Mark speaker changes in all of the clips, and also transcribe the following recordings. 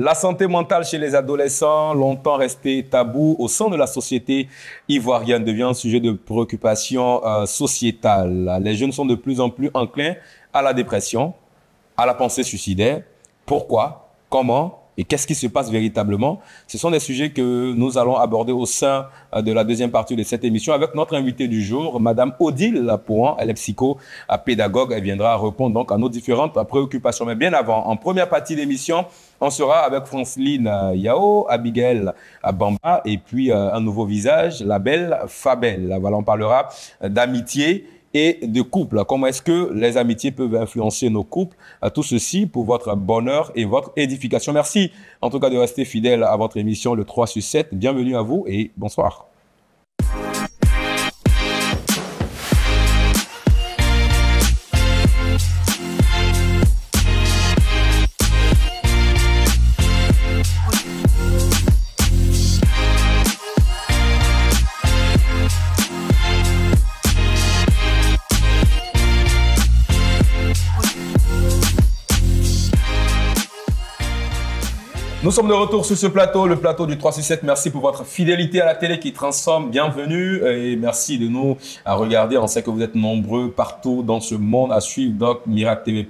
Speaker 1: La santé mentale chez les adolescents, longtemps resté tabou au sein de la société ivoirienne, devient un sujet de préoccupation sociétale. Les jeunes sont de plus en plus enclins à la dépression, à la pensée suicidaire. Pourquoi? Comment? Et qu'est-ce qui se passe véritablement? Ce sont des sujets que nous allons aborder au sein de la deuxième partie de cette émission avec notre invitée du jour, Madame Odile Pouan. Elle est psycho-pédagogue. Elle viendra répondre donc à nos différentes préoccupations. Mais bien avant, en première partie d'émission, on sera avec Franceline Yao, Abigail Bamba et puis un nouveau visage, la belle Fabel. Voilà, on parlera d'amitié et de couple. Comment est-ce que les amitiés peuvent influencer nos couples? Tout ceci pour votre bonheur et votre édification. Merci en tout cas de rester fidèle à votre émission le 3 sur 7. Bienvenue à vous et bonsoir. Nous sommes de retour sur ce plateau, le plateau du 3 sur 7. Merci pour votre fidélité à la télé qui transforme. Bienvenue et merci de nous regarder. On sait que vous êtes nombreux partout dans ce monde à suivre donc Miracle TV+.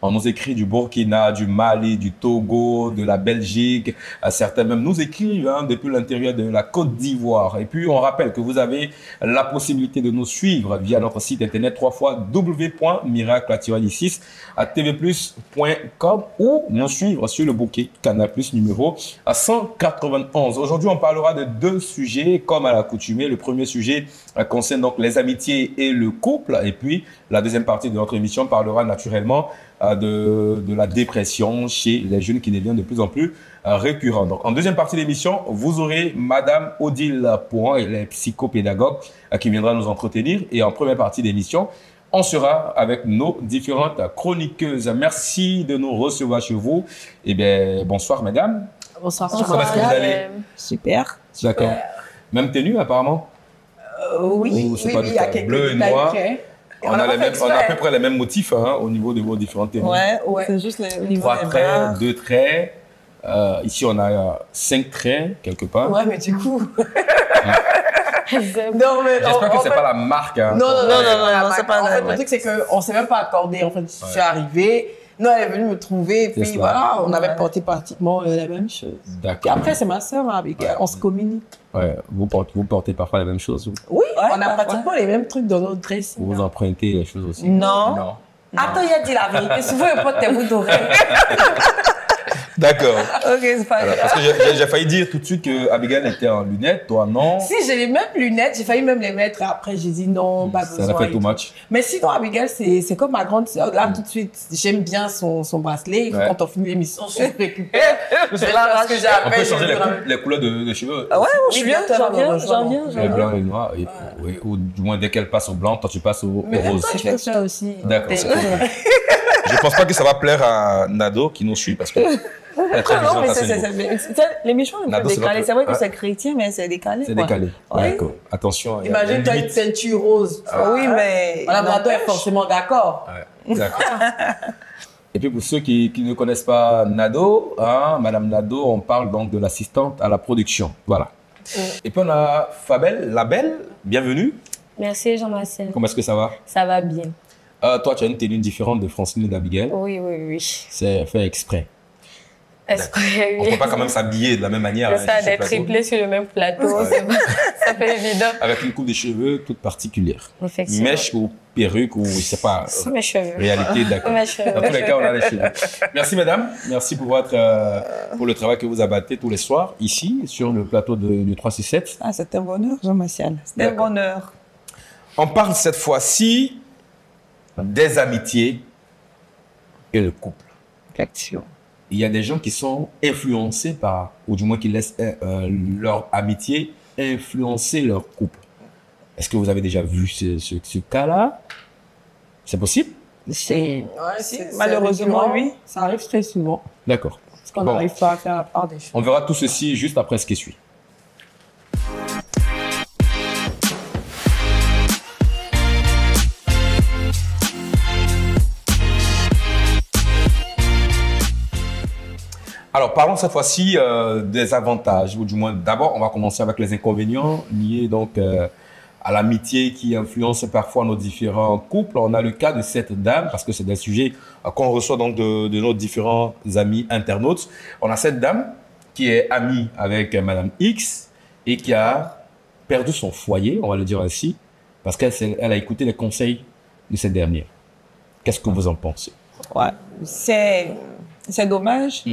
Speaker 1: On nous écrit du Burkina, du Mali, du Togo, de la Belgique. Certains même nous écrivent depuis l'intérieur de la Côte d'Ivoire. Et puis on rappelle que vous avez la possibilité de nous suivre via notre site internet www.miracle-6@tvplus.com ou nous suivre sur le bouquet Canal+ numéro 191. Aujourd'hui, on parlera de deux sujets comme à l'accoutumée. Le premier sujet concerne donc les amitiés et le couple. Et puis, la deuxième partie de notre émission parlera naturellement de la dépression chez les jeunes qui devient de plus en plus récurrent. Donc, en deuxième partie de l'émission, vous aurez Madame Odile Pouan, elle est psychopédagogue qui viendra nous entretenir. Et en première partie de l'émission, on sera avec nos différentes chroniqueuses. Merci de nous recevoir chez vous. Eh bien, bonsoir, mesdames.
Speaker 2: Bonsoir.
Speaker 1: Comment est-ce que vous allez?
Speaker 2: Super.
Speaker 1: D'accord. Même tenue, apparemment?
Speaker 2: Oui.
Speaker 1: Ou c'est pas du tout bleu et noir. On a à peu près les mêmes motifs au niveau de vos différentes tenues.
Speaker 2: Ouais. C'est juste le niveau
Speaker 1: 3 traits, 2 traits. Ici, on a 5 traits, quelque part.
Speaker 2: Ouais, mais du coup...
Speaker 1: Non, mais j'espère que c'est pas la marque.
Speaker 2: Non, c'est pas la marque. Le truc, c'est qu'on s'est même pas accordé. En fait, je suis arrivée. Non, elle est venue me trouver. Et puis voilà, on avait porté pratiquement la même chose.
Speaker 1: D'accord.
Speaker 2: Après, c'est ma soeur, Abigail. On se communique.
Speaker 1: Ouais, vous portez parfois la même chose.
Speaker 2: Oui, on a pratiquement les mêmes trucs dans notre dressing.
Speaker 1: Vous empruntez les choses aussi.
Speaker 2: Non. Attends, il a dit la vérité. Souvent, il porte tes bouts d'oreilles.
Speaker 1: D'accord.
Speaker 2: Ok, c'est pas grave.
Speaker 1: Parce que j'ai failli dire tout de suite que Abigail était en lunettes, toi non.
Speaker 2: Si, j'ai les mêmes lunettes, j'ai failli même les mettre. Après, j'ai dit non, pas besoin.
Speaker 1: Ça a fait too much.
Speaker 2: Mais sinon, Abigail, c'est comme ma grande sœur. Là, tout de suite, j'aime bien son bracelet.
Speaker 1: Ouais.
Speaker 2: Quand on finit l'émission, je récupère. C'est là parce que j'ai
Speaker 1: On peut changer les couleurs de cheveux.
Speaker 2: Ah ouais, je viens, j'en viens.
Speaker 1: Le blanc et le noir. Oui, ou du moins, dès qu'elle passe au blanc, toi, tu passes au rose.
Speaker 2: Toi, tu fais ça aussi.
Speaker 1: D'accord. Je pense pas que ça va plaire à Nado qui nous suit parce que...
Speaker 3: Non, mais l'émission est un peu décalée. C'est vrai que c'est chrétien, mais c'est décalé.
Speaker 1: C'est décalé. D'accord. Attention.
Speaker 2: Imagine-toi une ceinture rose.
Speaker 3: Oui, mais.
Speaker 2: Madame Nado est forcément d'accord.
Speaker 1: D'accord. Et puis pour ceux qui ne connaissent pas Nado, Madame Nado, on parle donc de l'assistante à la production. Voilà. Et puis on a Fabel, la belle. Bienvenue.
Speaker 3: Merci Jean-Marcel.
Speaker 1: Comment est-ce que ça va?
Speaker 3: Ça va bien.
Speaker 1: Toi, tu as une tenue différente de Francine et d'Abigail.
Speaker 3: Oui.
Speaker 1: C'est fait exprès.
Speaker 3: Exprès, oui.
Speaker 1: On ne peut pas quand même s'habiller de la même manière.
Speaker 3: C'est ça, d'être triplé sur le même plateau, ça fait évident.
Speaker 1: Avec une coupe de cheveux toute particulière.
Speaker 3: Effectivement.
Speaker 1: Mèche ou perruque ou je ne sais pas.
Speaker 3: C'est mes cheveux.
Speaker 1: Réalité, d'accord.
Speaker 3: Mes cheveux.
Speaker 1: Dans tous les cas, on a les cheveux. Merci mesdames. Merci pour le travail que vous abattez tous les soirs ici sur le plateau du 367.
Speaker 2: Ah, c'est un bonheur, Jean-Martial. C'est un bonheur.
Speaker 1: On parle cette fois-ci des amitiés et le couple.
Speaker 2: Effectivement.
Speaker 1: Il y a des gens qui sont influencés par, ou du moins qui laissent leur amitié influencer leur couple. Est-ce que vous avez déjà vu ce cas-là? C'est possible?
Speaker 2: Malheureusement, oui. Ça arrive très souvent.
Speaker 1: D'accord.
Speaker 2: Parce qu'on n'arrive pas à faire la part des choses.
Speaker 1: On verra tout ceci juste après ce qui suit. Alors, parlons cette fois-ci des avantages, ou du moins, d'abord, on va commencer avec les inconvénients liés donc à l'amitié qui influence parfois nos différents couples. On a le cas de cette dame, parce que c'est des sujets qu'on reçoit donc de nos différents amis internautes. On a cette dame qui est amie avec Madame X et qui a perdu son foyer, on va le dire ainsi, parce qu'elle a écouté les conseils de cette dernière. Qu'est-ce que vous en pensez?
Speaker 3: Ouais, c'est dommage.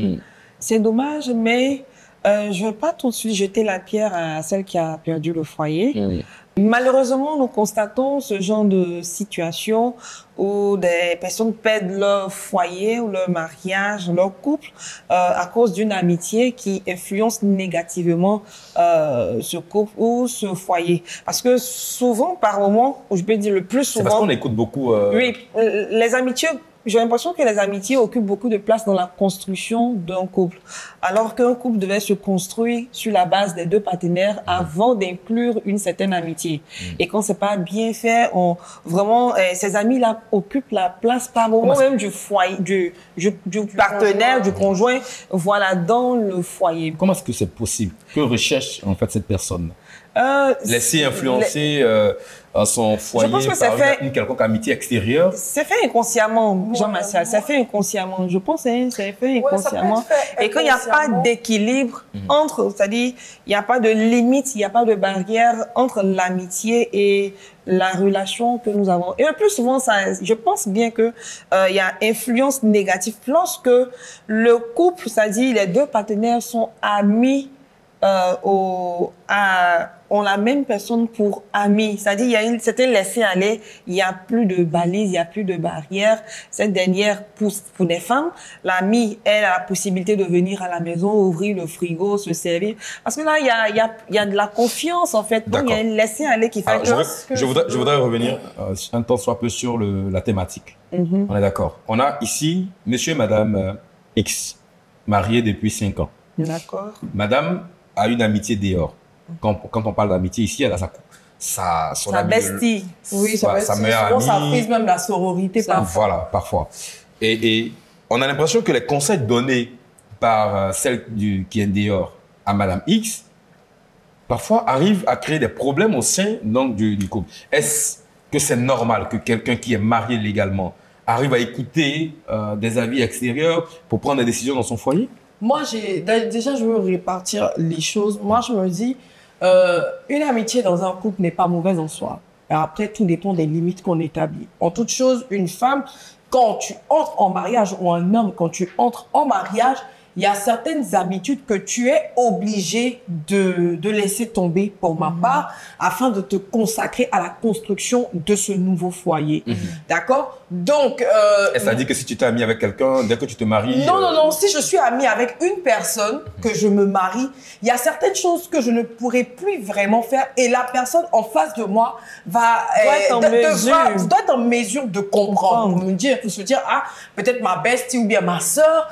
Speaker 3: C'est dommage, mais je ne veux pas tout de suite jeter la pierre à celle qui a perdu le foyer. Malheureusement, nous constatons ce genre de situation où des personnes perdent leur foyer ou leur mariage, leur couple à cause d'une amitié qui influence négativement ce couple ou ce foyer. Parce que souvent, par moment, ou je peux dire le plus souvent...
Speaker 1: C'est parce qu'on écoute beaucoup...
Speaker 3: Oui, les amitiés... J'ai l'impression que les amitiés occupent beaucoup de place dans la construction d'un couple. Alors qu'un couple devait se construire sur la base des deux partenaires avant d'inclure une certaine amitié. Et quand c'est pas bien fait, vraiment, ces amis-là occupent la place par moment même du foyer, du partenaire, du conjoint, voilà, dans le foyer.
Speaker 1: Comment est-ce que c'est possible? Que recherche en fait cette personne? Laisser influencer son foyer par une quelconque amitié extérieure.
Speaker 3: C'est fait inconsciemment, Jean-Martial. C'est fait inconsciemment. Je pense, hein, c'est fait inconsciemment. Et quand il n'y a pas d'équilibre entre, c'est-à-dire, il n'y a pas de limite, il n'y a pas de barrière entre l'amitié et la relation que nous avons. Et le plus souvent, je pense bien que il y a influence négative lorsque le couple, c'est-à-dire les deux partenaires sont amis, ont la même personne pour amis. C'est-à-dire, il y a une certaine laisser-aller, il n'y a plus de balises, il n'y a plus de barrières. Cette dernière, pour des femmes, l'amie, elle a la possibilité de venir à la maison, ouvrir le frigo, se servir. Parce que là, il y a de la confiance, en fait. Donc, il y a une laisser-aller qui fait que...
Speaker 1: Je voudrais revenir un temps soit peu sur la thématique. On est d'accord. On a ici monsieur et madame X, mariés depuis 5 ans.
Speaker 3: D'accord.
Speaker 1: Madame a une amitié dehors. Quand on parle d'amitié ici, elle a
Speaker 3: sa bestie.
Speaker 2: Oui, sa meilleure amie. Ça frise même la sororité parfois.
Speaker 1: Voilà, parfois. Et on a l'impression que les conseils donnés par celle qui est dehors à Madame X, parfois arrivent à créer des problèmes au sein donc, du couple. Est-ce que c'est normal que quelqu'un qui est marié légalement arrive à écouter des avis extérieurs pour prendre des décisions dans son foyer?
Speaker 2: Moi, déjà, je veux répartir les choses. Moi, je me dis, une amitié dans un couple n'est pas mauvaise en soi. Alors après, tout dépend des limites qu'on établit. En toute chose, une femme, quand tu entres en mariage, ou un homme, quand tu entres en mariage, il y a certaines habitudes que tu es obligé de laisser tomber pour ma part afin de te consacrer à la construction de ce nouveau foyer. D'accord? Donc...
Speaker 1: Est-ce que ça dit que si tu t'es ami avec quelqu'un, dès que tu te maries...
Speaker 2: Non. Si je suis ami avec une personne, que je me marie, il y a certaines choses que je ne pourrai plus vraiment faire et la personne en face de moi doit être en mesure de comprendre. Pour se dire, ah, peut-être ma bestie ou bien ma sœur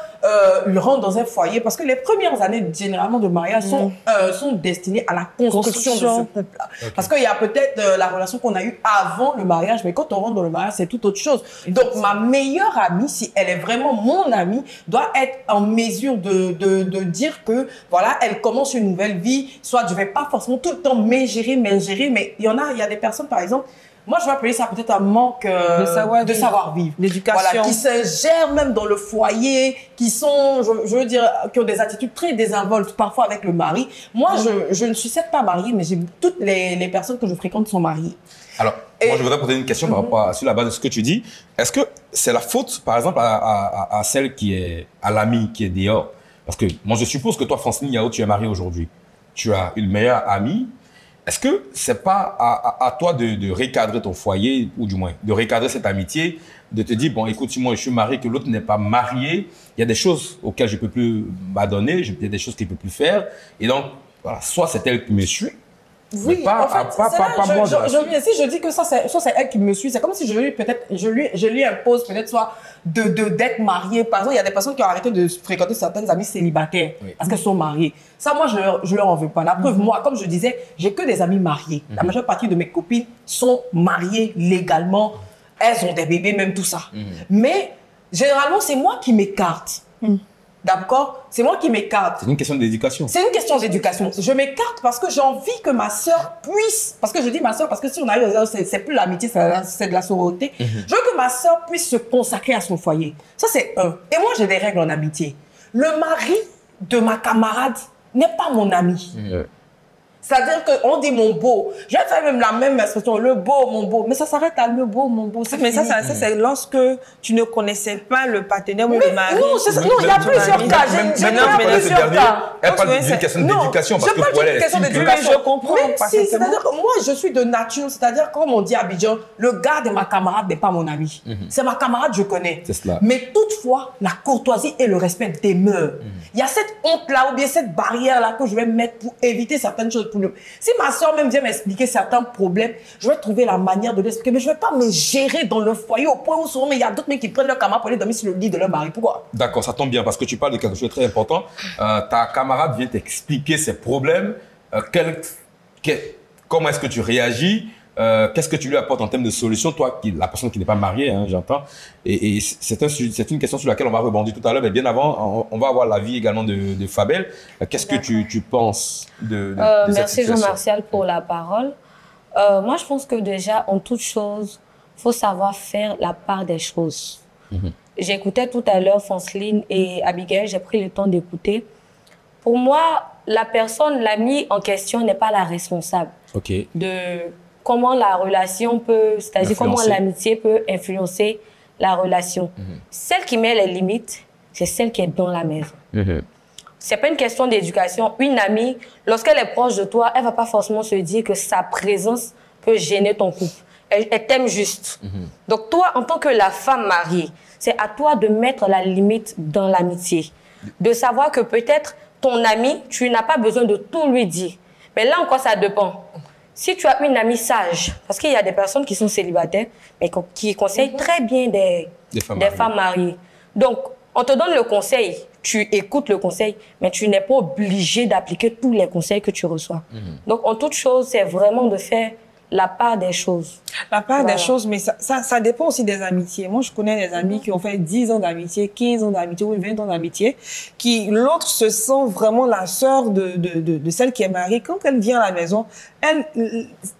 Speaker 2: lui rentre dans un foyer. Parce que les premières années, généralement, de mariage sont destinées à la construction de ce couple-là. Okay. Parce qu'il y a peut-être la relation qu'on a eue avant le mariage, mais quand on rentre dans le mariage, c'est tout autre chose. Donc, ma meilleure amie, si elle est vraiment mon amie, doit être en mesure de dire que, voilà, elle commence une nouvelle vie. Soit je vais pas forcément tout le temps m'ingérer, mais il y a des personnes, par exemple, moi, je vais appeler ça peut-être un manque de savoir-vivre.
Speaker 3: L'éducation.
Speaker 2: Voilà, qui se gèrent même dans le foyer, qui sont, je veux dire, qui ont des attitudes très désinvoltes, parfois avec le mari. Moi, je ne suis certes pas mariée, mais toutes les personnes que je fréquente sont mariées.
Speaker 1: Alors, moi, je voudrais poser une question par rapport sur la base de ce que tu dis. Est-ce que c'est la faute, par exemple, à celle qui est, à l'amie qui est dehors? Parce que moi, je suppose que toi, Francine Yao, tu es mariée aujourd'hui. Tu as une meilleure amie. Est-ce que c'est pas à toi de recadrer ton foyer, ou du moins de recadrer cette amitié, de te dire, bon, écoute, si moi je suis marié, que l'autre n'est pas marié, il y a des choses auxquelles je ne peux plus m'adonner, il y a des choses qu'il ne peut plus faire. Et donc, voilà, soit c'est elle qui me suit,
Speaker 2: oui, pas, en fait, pas moi. Je dis que ça c'est elle qui me suit. C'est comme si je lui impose peut-être soit d'être mariée. Par exemple, il y a des personnes qui ont arrêté de fréquenter certaines amies célibataires parce qu'elles sont mariées. Ça, moi, je leur en veux pas. La preuve, moi, comme je disais, j'ai que des amies mariées. La majeure partie de mes copines sont mariées légalement. Elles ont des bébés, même tout ça. Mais généralement, c'est moi qui m'écarte. D'accord? C'est moi qui m'écarte.
Speaker 1: C'est une question d'éducation.
Speaker 2: C'est une question d'éducation. Je m'écarte parce que j'ai envie que ma sœur puisse, parce que je dis ma sœur, parce que si on arrive à dire c'est plus l'amitié, c'est de la sororité. Je veux que ma sœur puisse se consacrer à son foyer. Ça, c'est un. Et moi, j'ai des règles en amitié. Le mari de ma camarade n'est pas mon ami. C'est-à-dire qu'on dit mon beau. Je vais faire même la même expression, le beau, mon beau. Mais ça s'arrête à le beau, mon beau.
Speaker 3: Mais ça c'est lorsque tu ne connaissais pas le partenaire ou le mari.
Speaker 2: Non, c'est ça. Non, il y a plusieurs cas.
Speaker 1: Elle parle d'une question d'éducation. Parce que pour elle,
Speaker 2: question d'éducation.
Speaker 3: Je comprends.
Speaker 2: C'est-à-dire que moi, je suis de nature. C'est-à-dire, comme on dit à Abidjan, le gars de ma camarade n'est pas mon ami. C'est ma camarade, je connais.
Speaker 1: C'est cela.
Speaker 2: Mais toutefois, la courtoisie et le respect demeurent. Il y a cette honte-là ou bien cette barrière-là que je vais mettre pour éviter certaines choses. Si ma soeur même vient m'expliquer certains problèmes, je vais trouver la manière de l'expliquer. Mais je ne vais pas me gérer dans le foyer au point où souvent, mais il y a d'autres mecs qui prennent leur camarade pour aller dormir sur le lit de leur mari. Pourquoi?
Speaker 1: D'accord, ça tombe bien parce que tu parles de quelque chose de très important. Ta camarade vient t'expliquer ses problèmes. Comment est-ce que tu réagis? Qu'est-ce que tu lui apportes en termes de solution, toi, la personne qui n'est pas mariée, hein, j'entends. Et c'est une question sur laquelle on va rebondir tout à l'heure, mais bien avant, on va avoir l'avis également de Fabel. Qu'est-ce que tu penses de cette
Speaker 4: merci
Speaker 1: situation?
Speaker 4: Jean-Martial pour la parole. Moi, je pense que déjà, en toute chose, il faut savoir faire la part des choses. J'écoutais tout à l'heure Fonseline et Abigail, j'ai pris le temps d'écouter. Pour moi, la personne, l'ami en question n'est pas la responsable de comment la relation peut, c'est-à-dire comment l'amitié peut influencer la relation. Celle qui met les limites, c'est celle qui est dans la maison. C'est pas une question d'éducation. Une amie, lorsqu'elle est proche de toi, elle va pas forcément se dire que sa présence peut gêner ton couple. Elle t'aime juste. Donc toi, en tant que la femme mariée, c'est à toi de mettre la limite dans l'amitié. De savoir que peut-être ton ami, tu n'as pas besoin de tout lui dire. Mais là encore, ça dépend. Si tu as une amie sage, parce qu'il y a des personnes qui sont célibataires, mais qui conseillent très bien des femmes mariées. Donc, on te donne le conseil, tu écoutes le conseil, mais tu n'es pas obligé d'appliquer tous les conseils que tu reçois. Donc, en toute chose, c'est vraiment de faire la part des choses.
Speaker 3: La part des choses, mais ça dépend aussi des amitiés. Moi, je connais des amis qui ont fait 10 ans d'amitié, 15 ans d'amitié ou 20 ans d'amitié, qui, l'autre se sent vraiment la sœur de celle qui est mariée. Quand elle vient à la maison,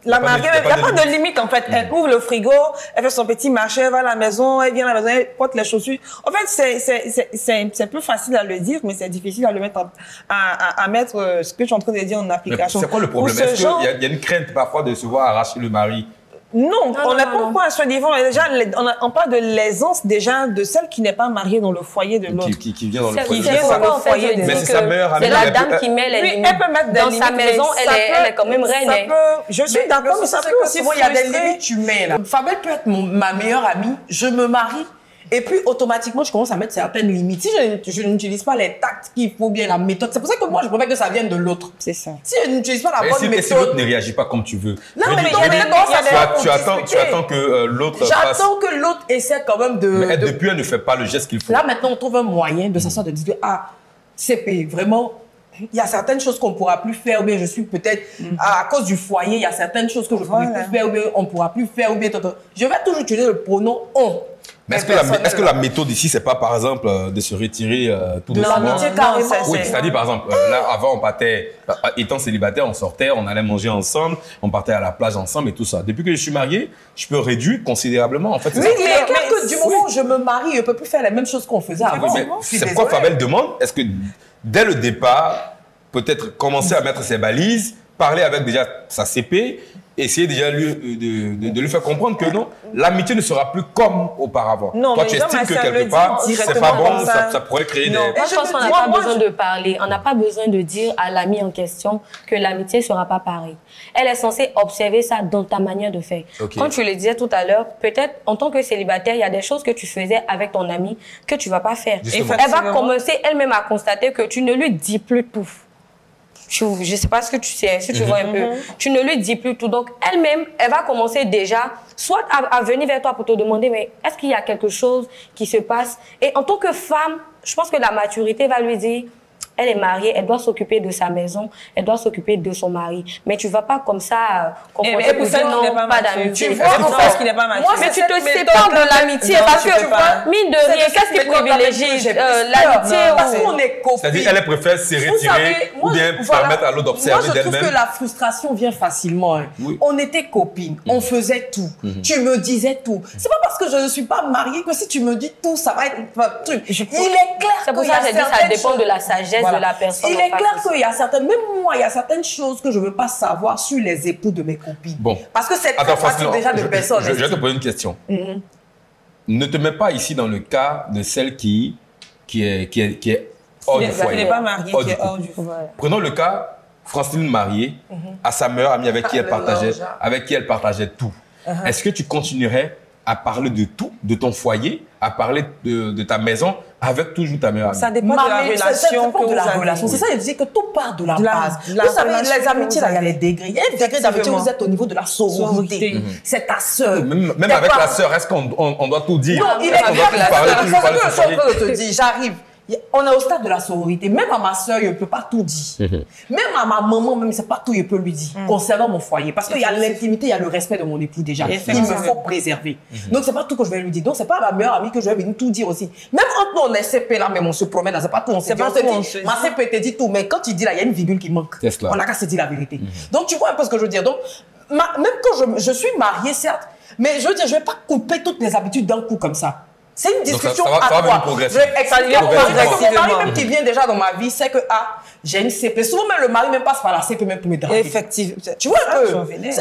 Speaker 3: la mariée, il n'y a pas de limite en fait. Elle ouvre le frigo, elle fait son petit marché, elle va à la maison, elle vient à la maison, elle porte les chaussures. En fait, c'est plus facile à le dire, mais c'est difficile à le mettre à mettre ce que je suis en train de dire en application.
Speaker 1: C'est quoi le problème? Est-ce qu'il y a une crainte parfois de se voir arracher le mari?
Speaker 3: Non, on n'est pas encore à ce niveau. Déjà, on parle de l'aisance déjà de celle qui n'est pas mariée dans le foyer de l'autre.
Speaker 1: Qui vient dans le foyer.
Speaker 4: Qui vient dans le foyer de
Speaker 1: l'autre. Mais c'est sa meilleure amie.
Speaker 4: C'est la dame qui met les limites.
Speaker 3: Elle peut mettre des limites.
Speaker 4: Dans sa maison, elle est quand même reine.
Speaker 3: Je suis d'accord, mais ça peut aussi.
Speaker 2: Il y a des limites, tu mets là. Fabel peut être ma meilleure amie. Je me marie. Et puis, automatiquement, je commence à mettre certaines limites. Si je n'utilise pas les tactes qu'il faut bien, la méthode, c'est pour ça que moi, je préfère que ça vienne de l'autre.
Speaker 3: C'est ça.
Speaker 2: Si je n'utilise pas la bonne méthode...
Speaker 1: Si l'autre ne réagit pas comme tu veux.
Speaker 2: Non, mais
Speaker 1: tu attends que l'autre fasse...
Speaker 2: J'attends que l'autre essaie quand même de...
Speaker 1: Mais depuis, elle ne fait pas le geste qu'il faut.
Speaker 2: Là, maintenant, on trouve un moyen de s'asseoir, de dire, CP, vraiment... Il y a certaines choses qu'on ne pourra plus faire, ou bien je suis peut-être, à cause du foyer, il y a certaines choses que je ne pourrai plus faire, ou bien on ne pourra plus faire, ou bien... Je vais toujours utiliser le pronom « on ».
Speaker 1: Mais est-ce que la méthode ici, c'est pas par exemple de se retirer tout doucement?
Speaker 2: De l'amitié carrément.
Speaker 1: Oui, c'est-à-dire par exemple, là avant on partait, étant célibataire, on sortait, on allait manger ensemble, on partait à la plage ensemble et tout ça. Depuis que je suis marié, je peux réduire considérablement en fait.
Speaker 2: Oui, mais du moment où je me marie, je ne peux plus faire les mêmes choses qu'on faisait avant.
Speaker 1: C'est pourquoi Fabel demande, est-ce que dès le départ, peut-être commencer à mettre ses balises, parler avec déjà sa CP, essayer déjà de lui faire comprendre que non, l'amitié ne sera plus comme auparavant.
Speaker 3: Non,
Speaker 1: toi, tu estimes que quelque part, c'est pas bon, ça pourrait créer des...
Speaker 4: Moi, je pense qu'on n'a pas besoin de parler. On n'a pas besoin de dire à l'ami en question que l'amitié ne sera pas pareille. Elle est censée observer ça dans ta manière de faire. Quand tu le disais tout à l'heure, peut-être en tant que célibataire, il y a des choses que tu faisais avec ton ami que tu ne vas pas faire. Elle va commencer elle-même à constater que tu ne lui dis plus tout. Je ne sais pas ce que tu sais, si tu vois un peu. Tu ne lui dis plus tout. Donc, elle-même, elle va commencer déjà, soit à venir vers toi pour te demander, mais est-ce qu'il y a quelque chose qui se passe? Et en tant que femme, je pense que la maturité va lui dire, elle est mariée, elle doit s'occuper de sa maison, elle doit s'occuper de son mari. Mais tu ne vas pas comme ça confronter pour dire non, pas d'amitié.
Speaker 3: Tu vois, parce qu'il n'est pas mature.
Speaker 4: Mais tu te sépares de l'amitié parce que, mine de rien, qu'est-ce qui privilégie l'amitié?
Speaker 2: Parce qu'on est copines.
Speaker 1: C'est-à-dire qu'elle préfère se retirer ou bien permettre à l'autre d'observer d'elle-même.
Speaker 2: Moi, je trouve que la frustration vient facilement. On était copines, on faisait tout. Tu me disais tout. C'est pas parce que je ne suis pas mariée que si tu me dis tout, ça va être un truc. Il est clair.
Speaker 4: C'est pour ça que j'ai dit ça dépend de la sagesse de la personne.
Speaker 2: Il est clair qu'il y a certaines, même moi, il y a certaines choses que je ne veux pas savoir sur les époux de mes copines.
Speaker 1: Bon.
Speaker 2: Parce que c'est très facile déjà de personnes.
Speaker 1: Je vais te poser une question. Ne te mets pas ici dans le cas de celle qui est hors du foyer.
Speaker 3: Qui n'est pas mariée, qui est hors du foyer.
Speaker 1: Prenons le cas, Francine mariée à sa meilleure amie avec qui elle partageait tout. Est-ce que tu continuerais à parler de tout, de ton foyer, à parler de ta maison avec toujours ta meilleure amie?
Speaker 3: Ça dépend de la relation que vous avez.
Speaker 2: C'est ça, je disais que tout part de la base. Vous savez, les amitiés, là, il y a les degrés. Il y a un degré d'amitié où vous êtes au niveau de la sororité. C'est ta sœur.
Speaker 1: Même avec la sœur, est-ce qu'on doit tout dire?
Speaker 2: Non, il est clair. C'est ce que je suis en train de te dire. J'arrive. On est au stade de la sororité. Même à ma soeur, je ne peux pas tout dire. Même à ma maman, même, c'est pas tout, je peux lui dire. Concernant mon foyer. Parce qu'il y a l'intimité, il y a le respect de mon époux déjà. Il me faut préserver. Donc, c'est pas tout que je vais lui dire. Donc, c'est pas à ma meilleure amie que je vais venir tout dire aussi. Même entre nous, on est CP là, mais on se promène là, c'est pas tout. On se dit, ma CP te dit tout, mais quand tu dis là, il y a une virgule qui manque. On n'a qu'à se dire la vérité. Donc, tu vois un peu ce que je veux dire. Donc, même quand je suis mariée, certes, mais je veux dire, je vais pas couper toutes les habitudes d'un coup comme ça. C'est une discussion à trois. Le mari même qui vient déjà dans ma vie, c'est que j'ai une CP. Souvent même le mari même passe par la CP même pour me draguer.
Speaker 3: Effectivement.
Speaker 2: Tu vois un peu. C'est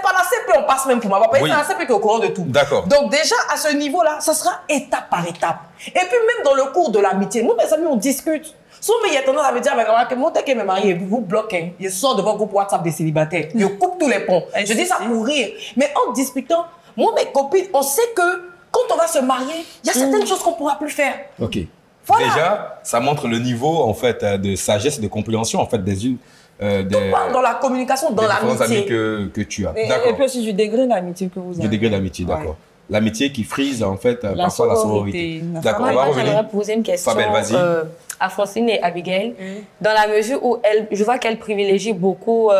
Speaker 2: par la CP on passe même pour moi. C'est la CP qui est au courant de tout.
Speaker 1: D'accord.
Speaker 2: Donc déjà à ce niveau-là, ça sera étape par étape. Et puis même dans le cours de l'amitié, nous mes amis on discute. Souvent il y a tendance à me dire que mon tel qui me marie, vous bloquez. Il sort de votre groupe WhatsApp des célibataires. Il coupe tous les ponts. Je dis ça pour rire. Mais en discutant, moi mes copines, on sait que quand on va se marier, il y a certaines choses qu'on ne pourra plus faire.
Speaker 1: Ok. Voilà. Déjà, ça montre le niveau en fait de sagesse et de compréhension en fait tout
Speaker 2: part dans la communication, dans l'amitié
Speaker 1: que tu as.
Speaker 3: Et puis aussi du degré d'amitié que vous avez.
Speaker 1: Du degré d'amitié, d'accord. L'amitié qui frise en fait parfois la sororité. D'accord. On va revenir.
Speaker 4: J'aimerais poser une question à Francine et Abigail. Dans la mesure où je vois qu'elle privilégie beaucoup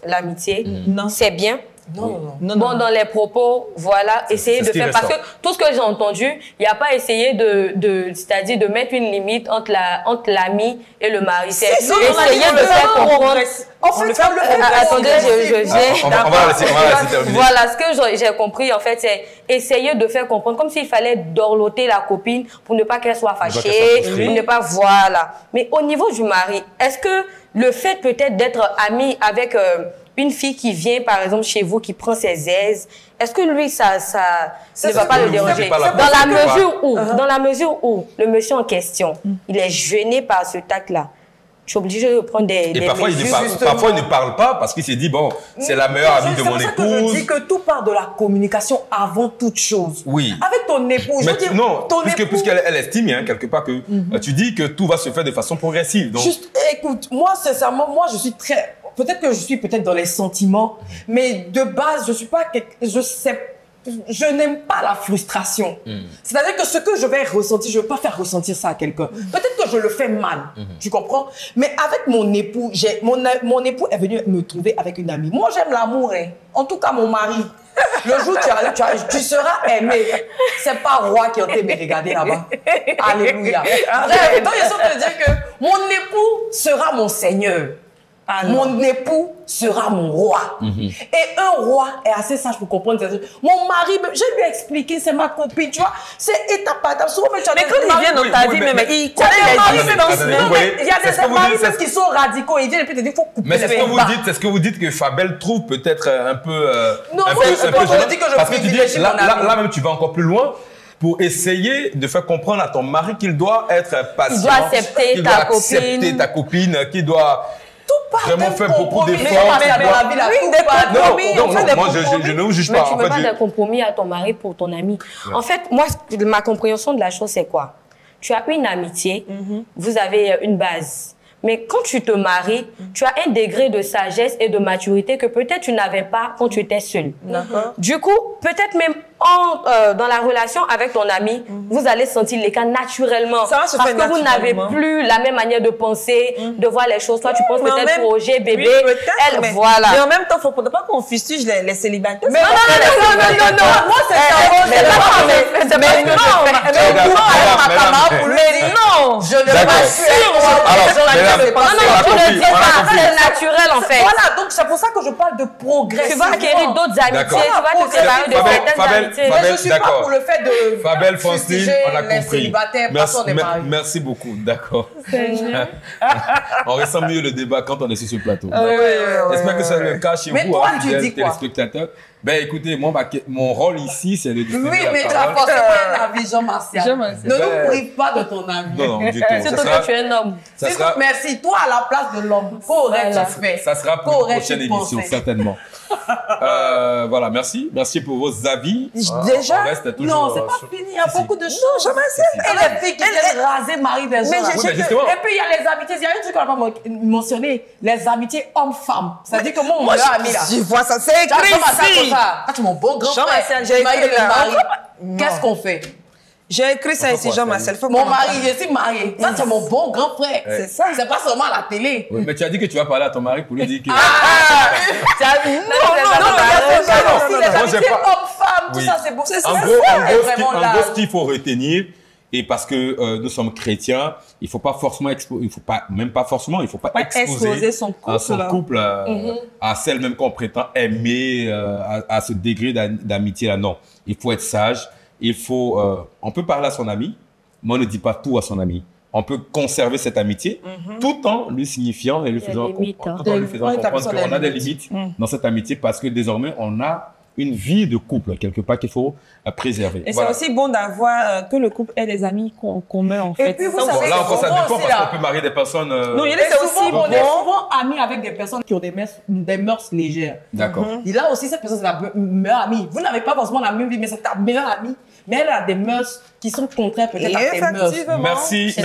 Speaker 4: l'amitié, c'est bien.
Speaker 2: Non.
Speaker 4: Bon, dans les propos, voilà, essayer de faire, parce que tout ce que j'ai entendu, il n'y a pas essayé c'est-à-dire de mettre une limite entre l'ami et le mari. C'est essayer de faire comprendre. Attendez, je viens.
Speaker 1: On va laisser terminer.
Speaker 4: Voilà, ce que j'ai compris, en fait, c'est essayer de faire comprendre, comme s'il fallait dorloter la copine pour ne pas qu'elle soit fâchée, pour ne pas, voilà. Mais au niveau du mari, est-ce que le fait peut-être d'être ami avec une fille qui vient, par exemple, chez vous, qui prend ses aises, est-ce que lui, ça ne va pas le déranger? Dans la mesure où le monsieur en question, il est gêné par ce tact-là, je suis obligée de prendre des
Speaker 1: parfois, parfois, il ne parle pas parce qu'il s'est dit, bon, c'est la meilleure amie de mon épouse.
Speaker 2: C'est pour ça que je dis que tout part de la communication avant toute chose.
Speaker 1: Oui.
Speaker 2: Avec ton épouse.
Speaker 1: Mais non, puisqu'elle estime, quelque part, que tu dis que tout va se faire de façon progressive. Donc.
Speaker 2: Juste, écoute, moi, sincèrement, je suis très... Peut-être que je suis dans les sentiments, mais de base, je n'aime pas la frustration. C'est-à-dire que ce que je vais ressentir, je ne veux pas faire ressentir ça à quelqu'un. Peut-être que je le fais mal, tu comprends? Mais avec mon époux, mon époux est venu me trouver avec une amie. Moi, j'aime l'amour, en tout cas mon mari. Le jour où tu seras aimé. C'est pas roi qui a été me regarder là-bas. Alléluia. Bref, donc il faut te dire que mon époux sera mon Seigneur. Mon époux sera mon roi. Et un roi est assez sage pour comprendre ça. Mon mari, je lui ai expliqué, c'est ma copine, tu vois. C'est étape par étape. Souvent,
Speaker 3: mais quand il vient dans ta vie, il connaît
Speaker 2: il y a des maris qui sont radicaux. Ils viennent et puis te disent, il faut couper.
Speaker 1: Mais est-ce que vous dites que Fabel trouve peut-être un peu...
Speaker 2: Non, moi, je dis que je privilégie mon ami.
Speaker 1: Là même, tu vas encore plus loin. Pour essayer de faire comprendre à ton mari qu'il doit être patient.
Speaker 4: Il doit accepter
Speaker 1: ta copine, qu'il doit... vraiment faire beaucoup d'efforts. Moi, je ne vous juge pas.
Speaker 4: Mais tu ne veux pas de compromis à ton mari pour ton ami. En fait, moi, ma compréhension de la chose, c'est quoi? Tu as une amitié, vous avez une base. Mais quand tu te maries, tu as un degré de sagesse et de maturité que peut-être tu n'avais pas quand tu étais seule. Du coup, peut-être même dans la relation avec ton ami, vous allez sentir l'écart naturellement. Ça va se faire naturellement. Parce que vous n'avez plus la même manière de penser, de voir les choses. Toi, tu penses peut-être projet, bébé. Elle, voilà.
Speaker 3: Mais en même temps, il ne faut pas qu'on fustige les célibataires.
Speaker 4: Mais non. Moi, c'est ça. Mais non. Je ne pas. C'est naturel, en fait.
Speaker 2: Voilà, donc c'est pour ça que je parle de progrès.
Speaker 4: Tu vas acquérir d'autres amitiés, tu vas te séparer de certaines amitiés.
Speaker 2: Mais je ne suis pas pour le fait de
Speaker 1: Fabel, Francine, on a
Speaker 2: les
Speaker 1: compris.
Speaker 2: célibataires parce qu'on est mariés.
Speaker 1: Merci beaucoup, d'accord. On ressent mieux le débat quand on est sur ce plateau. J'espère que c'est le cas chez vous, fidèles téléspectateurs. Ben écoutez, moi, mon rôle ici, c'est de distribuer
Speaker 2: la parole. Oui, mais tu as forcément un avis, Jean-Martial. Ne nous prive pas de ton avis.
Speaker 1: Non, du tout.
Speaker 4: C'est toi que tu es un homme.
Speaker 2: Merci. Toi, à la place de l'homme, qu'aurais-tu fait?
Speaker 1: Ça sera pour une prochaine émission, certainement. Voilà, merci. Merci pour vos avis.
Speaker 2: Déjà, non, c'est pas fini. Il y a beaucoup de choses. Jean-Martial. Et les filles qui viennent raser Marie des gens. Et puis, il y a les amitiés. Il y a une truc qu'on n'a pas mentionné. Les amitiés hommes-femmes. C'est-à-dire que mon meilleur ami, là.
Speaker 3: Je vois ça, c'est écrit ici.
Speaker 2: Ah, tu es mon beau grand frère. J'ai écrit le mari. Qu'est-ce qu'on fait?
Speaker 3: J'ai écrit ça ici, Jean-Marcel.
Speaker 2: Mon mari, je suis mariée. Ça, c'est mon bon grand frère.
Speaker 3: C'est ça.
Speaker 2: C'est pas seulement à la télé.
Speaker 1: Oui, mais tu as dit que tu vas parler à ton mari pour lui dire que...
Speaker 2: Non, les amitiés hommes-femmes, tout ça, c'est beau.
Speaker 1: En gros, ce qu'il faut retenir, et parce que nous sommes chrétiens, il faut pas forcément exposer
Speaker 3: son
Speaker 1: couple à celle même qu'on prétend aimer, à ce degré d'amitié là. Non, il faut être sage. Il faut, on peut parler à son ami, mais on ne dit pas tout à son ami. On peut conserver cette amitié tout en lui signifiant et lui faisant comprendre qu'on a des limites dans cette amitié parce que désormais on a une vie de couple, quelque part, qu'il faut préserver.
Speaker 3: Et c'est aussi bon d'avoir que le couple ait des amis communs, en fait.
Speaker 2: Et puis, vous savez,
Speaker 1: là encore, ça dépend parce qu'on peut marier des personnes...
Speaker 3: Non, il est aussi
Speaker 2: on est souvent amis avec des personnes qui ont des mœurs légères.
Speaker 1: D'accord.
Speaker 2: Et là aussi, cette personne, c'est la meilleure amie. Vous n'avez pas forcément la même vie, mais c'est ta meilleure amie. Mais elle a des mœurs qui sont contraires peut-être à tes mœurs.
Speaker 1: Merci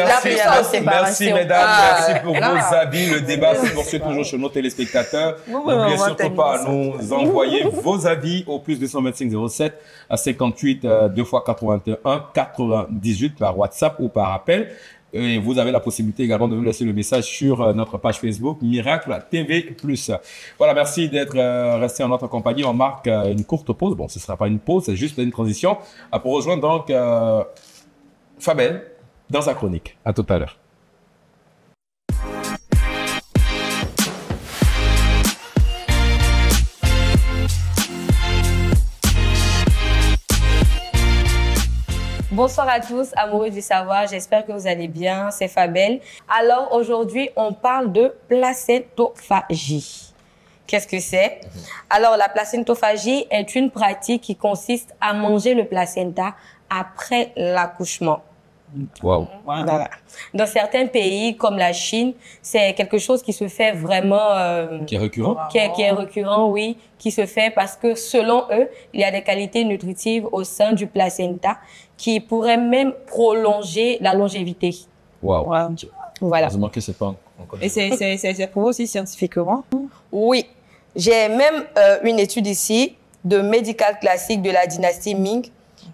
Speaker 1: mesdames, merci pour vos avis. Le débat se poursuit toujours chez nos téléspectateurs. N'oubliez surtout pas à nous envoyer vos avis au plus 225 07 à 58 2 x 81 98 par WhatsApp ou par appel. Et vous avez la possibilité également de nous laisser le message sur notre page Facebook Miracle TV+. Voilà, merci d'être resté en notre compagnie. On marque une courte pause. Bon, ce ne sera pas une pause, c'est juste une transition pour rejoindre donc Fabel dans sa chronique. À tout à l'heure.
Speaker 4: Bonsoir à tous, amoureux du savoir, j'espère que vous allez bien, c'est Fabel. Alors aujourd'hui, on parle de placentophagie. Qu'est-ce que c'est? Alors la placentophagie est une pratique qui consiste à manger le placenta après l'accouchement.
Speaker 1: Wow.
Speaker 4: Voilà. Dans certains pays comme la Chine, c'est quelque chose qui se fait vraiment...
Speaker 1: qui est récurrent?
Speaker 4: Qui est récurrent, oui, qui se fait parce que selon eux, il y a des qualités nutritives au sein du placenta qui pourraient même prolonger la longévité.
Speaker 1: Wow.
Speaker 4: Voilà.
Speaker 1: Heureusement que c'est pas encore...
Speaker 3: Et c'est prouvé aussi scientifiquement?
Speaker 4: Oui. J'ai même une étude ici de Medical Classic de la dynastie Ming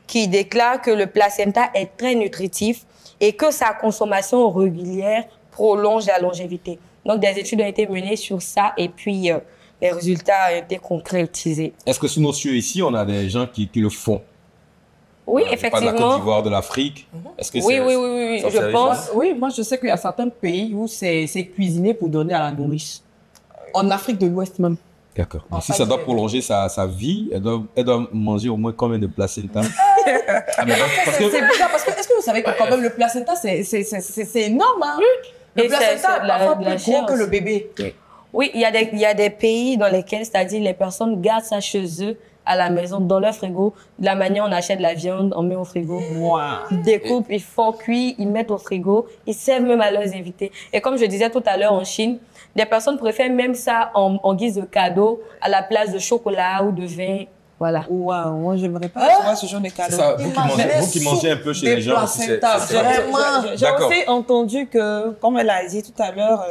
Speaker 4: qui déclare que le placenta est très nutritif et que sa consommation régulière prolonge la longévité. Donc, des études ont été menées sur ça et puis les résultats ont été concrétisés.
Speaker 1: Est-ce que sous nos cieux ici, on a des gens qui le font?
Speaker 4: Oui, effectivement.
Speaker 1: Pas de la Côte d'Ivoire, de l'Afrique. Est-ce que
Speaker 4: oui, je pense.
Speaker 2: Oui, moi, je sais qu'il y a certains pays où c'est cuisiné pour donner à la nourrice. En Afrique de l'Ouest même.
Speaker 1: D'accord. Si ça doit prolonger sa vie, elle doit manger au moins combien de placenta?
Speaker 2: C'est bizarre parce que est-ce que vous savez que quand même le placenta c'est énorme, hein? Le placenta est parfois plus gros que le bébé.
Speaker 4: Oui, il y a des pays dans lesquels, c'est-à-dire les personnes gardent ça chez eux à la maison, dans leur frigo. De la manière on achète de la viande, on met au frigo.
Speaker 3: Wow.
Speaker 4: Ils découpent, ils font cuire, ils mettent au frigo, ils servent même à leurs invités. Et comme je disais tout à l'heure en Chine, des personnes préfèrent même ça en guise de cadeau à la place de chocolat ou de vin. Voilà.
Speaker 3: Waouh, moi j'aimerais pas recevoir ce genre de cadeau.
Speaker 1: Ça, vous qui mangez un peu chez les gens.
Speaker 3: J'ai aussi entendu que, comme elle a dit tout à l'heure,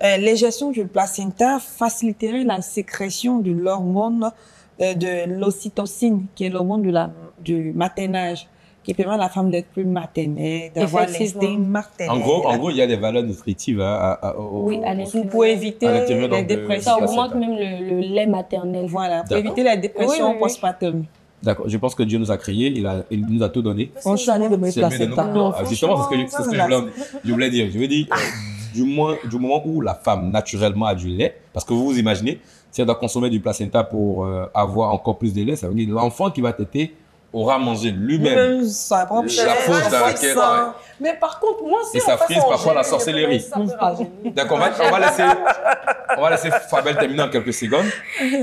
Speaker 3: l'ingestion du placenta faciliterait la sécrétion de l'hormone de l'ocytocine, qui est l'hormone de du maternage, qui permet à la femme d'être plus maternelle, d'avoir l'instinct maternel.
Speaker 1: En gros, il y a des valeurs nutritives
Speaker 3: oui, pour éviter les dépressions.
Speaker 4: Ça augmente même le lait maternel.
Speaker 3: Voilà, pour éviter la dépression postpartum.
Speaker 1: D'accord, je pense que Dieu nous a créés, il nous a tout donné.
Speaker 3: Franchement, de me placer
Speaker 1: justement, c'est ce que je voulais dire. Je veux dire, du moment où la femme naturellement a du lait, parce que vous vous imaginez, si elle doit consommer du placenta pour avoir encore plus de lait, ça veut dire l'enfant qui va téter aura mangé lui-même
Speaker 3: sa propre
Speaker 1: la fosse dans laquelle...
Speaker 2: Mais par contre, moi, si
Speaker 1: et ça frise parfois la sorcellerie. D'accord, on va laisser Fabel terminer en quelques secondes.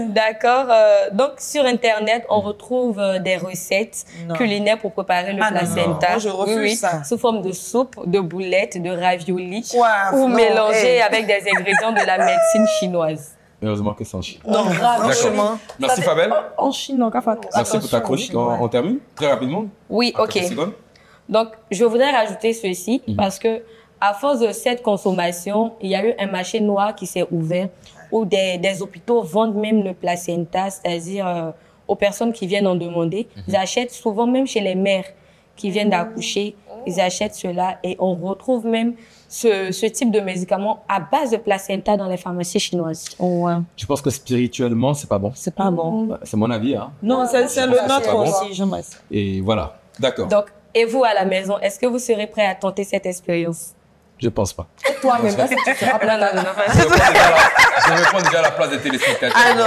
Speaker 4: D'accord. Donc, sur Internet, on retrouve des recettes culinaires pour préparer le placenta.
Speaker 3: Non, je refuse ça.
Speaker 4: Sous forme de soupe, de boulettes, de raviolis, ou mélangés avec des ingrédients de la médecine chinoise.
Speaker 1: Heureusement que c'est en Chine.
Speaker 3: Non, franchement.
Speaker 1: Merci Fabel.
Speaker 3: En Chine, non,
Speaker 1: merci pour ta chronique. On termine très rapidement.
Speaker 4: Oui, ok. Donc, je voudrais rajouter ceci parce que à force de cette consommation, il y a eu un marché noir qui s'est ouvert où des hôpitaux vendent même le placenta, c'est-à-dire aux personnes qui viennent en demander. Ils achètent souvent même chez les mères qui viennent d'accoucher, ils achètent cela et on retrouve même ce type de médicament à base de placenta dans les pharmacies chinoises.
Speaker 3: Ouais.
Speaker 1: Je pense que spirituellement, c'est pas bon.
Speaker 3: C'est pas bon.
Speaker 1: C'est mon avis. Hein.
Speaker 3: Non, c'est le nôtre aussi, j'aimerais ça.
Speaker 1: Et voilà, d'accord.
Speaker 4: Donc, et vous à la maison, est-ce que vous serez prêt à tenter cette expérience?
Speaker 1: Je pense pas.
Speaker 2: Et toi-même, est-ce que tu seras prêt?
Speaker 1: Je vais prendre déjà la place des téléspectateurs.
Speaker 3: Ah non.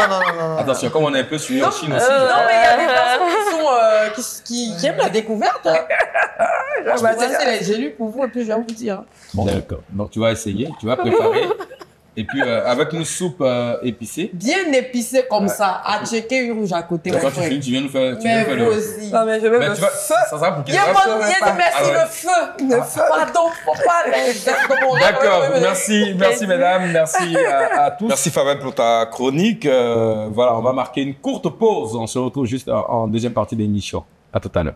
Speaker 1: Attention, comme on est un peu suivi en Chine aussi.
Speaker 2: Non, mais il y a des personnes qui aiment la découverte. C'est les gélules pour vous, et puis je vais vous dire.
Speaker 1: Bon, d'accord. Donc, tu vas essayer, tu vas préparer. Et puis, avec une soupe épicée.
Speaker 2: Bien épicée comme ça, à checker une rouge à côté.
Speaker 1: Quand tu finis, tu viens nous faire, le
Speaker 2: aussi.
Speaker 3: Non, mais je veux le feu.
Speaker 1: Ça sera pour qu'il
Speaker 2: merci, le feu. Le feu. Pardon, faut pas.
Speaker 1: D'accord, merci mesdames, merci à tous. Merci Fabien pour ta chronique. Voilà, on va marquer une courte pause. On se retrouve juste en deuxième partie de l'émission. À tout à l'heure.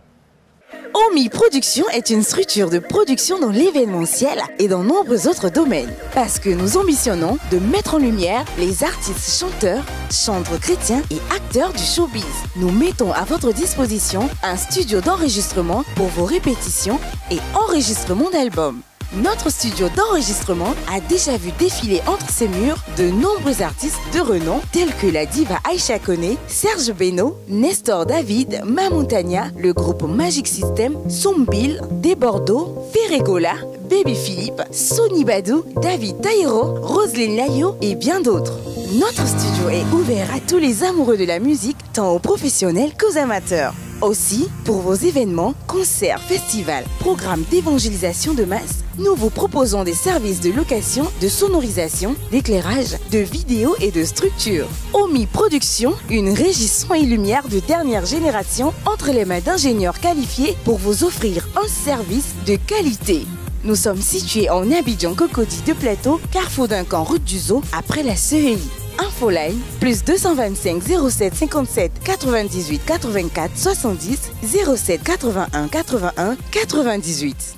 Speaker 5: OMI Production est une structure de production dans l'événementiel et dans nombreux autres domaines. Parce que nous ambitionnons de mettre en lumière les artistes chanteurs, chantres chrétiens et acteurs du showbiz. Nous mettons à votre disposition un studio d'enregistrement pour vos répétitions et enregistrement d'albums. Notre studio d'enregistrement a déjà vu défiler entre ses murs de nombreux artistes de renom tels que la diva Aïcha Koné, Serge Beno, Nestor David, Mamontania, le groupe Magic System, Sombil, Desbordeaux, Ferregola, Baby Philippe, Sonny Badou, David Taïro, Roselyne Layo et bien d'autres. Notre studio est ouvert à tous les amoureux de la musique, tant aux professionnels qu'aux amateurs. Aussi, pour vos événements, concerts, festivals, programmes d'évangélisation de masse, nous vous proposons des services de location, de sonorisation, d'éclairage, de vidéo et de structure. OMI Production, une régie son et lumière de dernière génération entre les mains d'ingénieurs qualifiés pour vous offrir un service de qualité. Nous sommes situés en Abidjan Cocody de Plateau, carrefour d'un camp route du Zoo, après la CEI. Infoline, plus 225 07 57 98 84 70 07 81 81 98.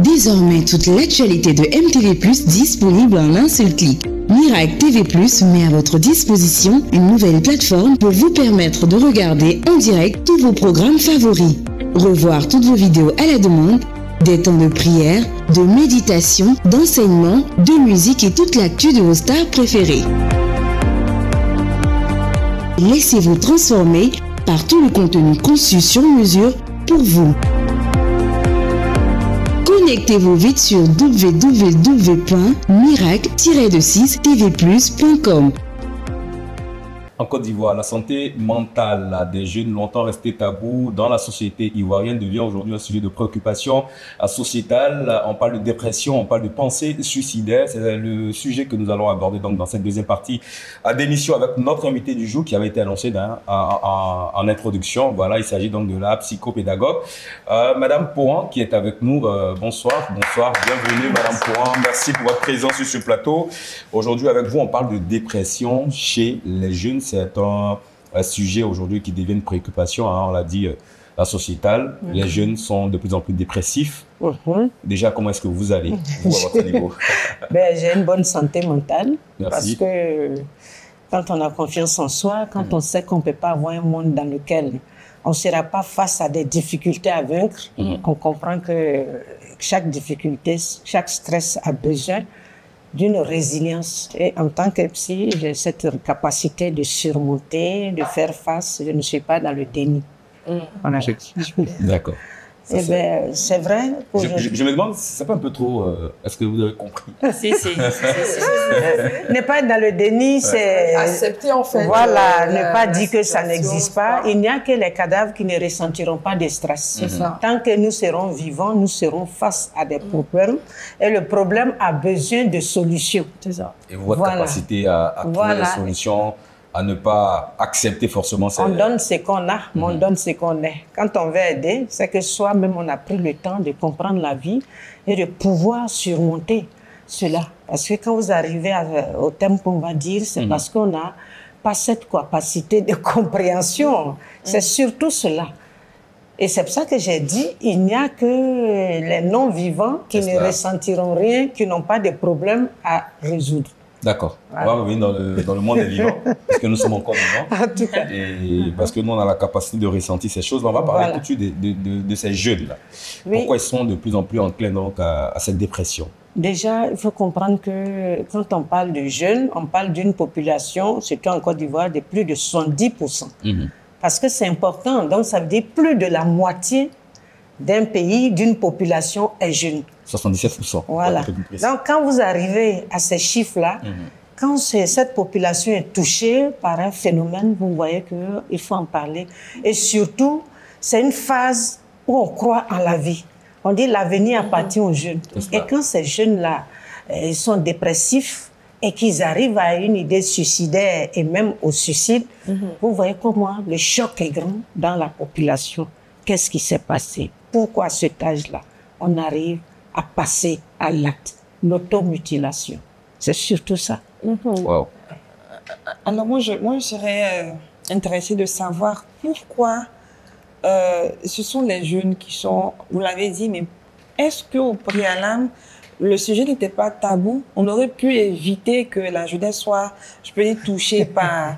Speaker 6: Désormais, toute l'actualité de MTV+, disponible en un seul clic. Mirac TV+, met à votre disposition une nouvelle plateforme pour vous permettre de regarder en direct tous vos programmes favoris. Revoir toutes vos vidéos à la demande, des temps de prière, de méditation, d'enseignement, de musique et toute l'actu de vos stars préférées. Laissez-vous transformer par tout le contenu conçu sur mesure pour vous. Connectez-vous vite sur www.mirac-tvplus.com.
Speaker 1: En Côte d'Ivoire, la santé mentale des jeunes, longtemps resté tabou dans la société ivoirienne, devient aujourd'hui un sujet de préoccupation sociétale. On parle de dépression, on parle de pensée suicidaire. C'est le sujet que nous allons aborder donc dans cette deuxième partie d'émission avec notre invité du jour qui avait été annoncé en introduction. Voilà, il s'agit donc de la psychopédagogue. Madame Pouan qui est avec nous. Bonsoir, bienvenue Madame Pouan. Merci pour votre présence sur ce plateau. Aujourd'hui avec vous, on parle de dépression chez les jeunes. C'est un sujet aujourd'hui qui devient une préoccupation, hein, on l'a dit, la sociétale. Les jeunes sont de plus en plus dépressifs. Déjà, comment est-ce que vous allez, vous, à votre niveau?
Speaker 7: J'ai une bonne santé mentale.
Speaker 1: Merci.
Speaker 7: Parce que quand on a confiance en soi, quand on sait qu'on ne peut pas avoir un monde dans lequel on ne sera pas face à des difficultés à vaincre, on comprend que chaque difficulté, chaque stress a besoin d'une résilience. Et en tant que psy, j'ai cette capacité de surmonter, de faire face. Je ne suis pas dans le déni. Voilà.
Speaker 1: D'accord.
Speaker 7: C'est vrai.
Speaker 1: Je me demande si c'est pas un peu trop. Est-ce que vous avez compris?
Speaker 7: Si. Ne pas être dans le déni, c'est
Speaker 2: accepter en fait.
Speaker 7: Voilà, ne pas dire que ça n'existe pas. Il n'y a que les cadavres qui ne ressentiront pas de stress. Tant que nous serons vivants, nous serons face à des problèmes. Et le problème a besoin de solutions. C'est ça.
Speaker 1: Et votre capacité à trouver des solutions, à ne pas accepter forcément.
Speaker 7: On donne ce qu'on a, mais on donne ce qu'on est. Quand on veut aider, c'est que soi-même, on a pris le temps de comprendre la vie et de pouvoir surmonter cela. Parce que quand vous arrivez au thème qu'on va dire, c'est parce qu'on n'a pas cette capacité de compréhension. C'est surtout cela. Et c'est pour ça que j'ai dit, il n'y a que les non-vivants qui ne ressentiront rien, qui n'ont pas de problème à résoudre.
Speaker 1: D'accord. Voilà. On va revenir dans le monde des vivants, parce que nous sommes encore vivants.
Speaker 7: En tout cas.
Speaker 1: Et parce que nous, on a la capacité de ressentir ces choses. On va parler tout de suite de ces jeunes-là. Oui. Pourquoi ils sont de plus en plus enclins donc, à cette dépression?
Speaker 7: Déjà, il faut comprendre que quand on parle de jeunes, on parle d'une population, surtout en Côte d'Ivoire, de plus de 70%. Parce que c'est important. Donc, ça veut dire plus de la moitié d'un pays, d'une population est jeune.
Speaker 1: 77%.
Speaker 7: Voilà. Donc, quand vous arrivez à ces chiffres-là, quand cette population est touchée par un phénomène, vous voyez qu'il faut en parler. Et surtout, c'est une phase où on croit en la vie. On dit l'avenir appartient aux jeunes. Et quand ces jeunes-là ils sont dépressifs et qu'ils arrivent à une idée suicidaire et même au suicide, vous voyez comment le choc est grand dans la population. Qu'est-ce qui s'est passé? Pourquoi à cet âge-là, on arrive à passer à l'acte, l'automutilation? C'est surtout ça.
Speaker 1: Wow.
Speaker 3: Alors moi, je serais intéressée de savoir pourquoi ce sont les jeunes qui sont, vous l'avez dit, mais est-ce qu'au préalable, le sujet n'était pas tabou? On aurait pu éviter que la jeunesse soit, je peux dire, touchée par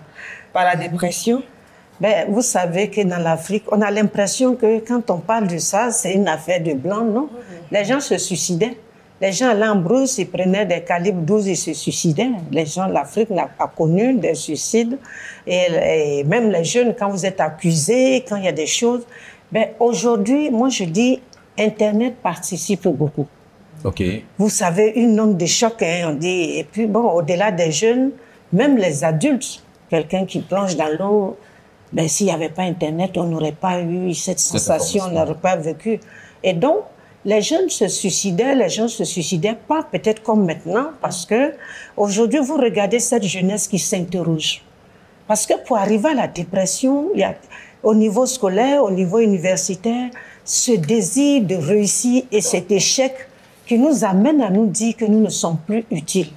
Speaker 3: la dépression?
Speaker 7: Vous savez que dans l'Afrique, on a l'impression que quand on parle de ça, c'est une affaire de blanc, non? Les gens se suicidaient. Les gens allaient en brousse, ils prenaient des calibres 12 et se suicidaient. Les gens, l'Afrique n'a pas connu des suicides. Et même les jeunes, quand vous êtes accusés, quand il y a des choses. Aujourd'hui, moi je dis, Internet participe beaucoup.
Speaker 1: Ok.
Speaker 7: Vous savez, une onde de choc, hein, on dit. Et puis bon, au-delà des jeunes, même les adultes, quelqu'un qui plonge dans l'eau, s'il n'y avait pas Internet, on n'aurait pas eu cette sensation, on n'aurait pas vécu. Et donc, les gens se suicidaient pas peut-être comme maintenant, parce que aujourd'hui, vous regardez cette jeunesse qui s'interroge. Parce que pour arriver à la dépression, il y a, au niveau scolaire, au niveau universitaire, ce désir de réussir et cet échec qui nous amène à nous dire que nous ne sommes plus utiles.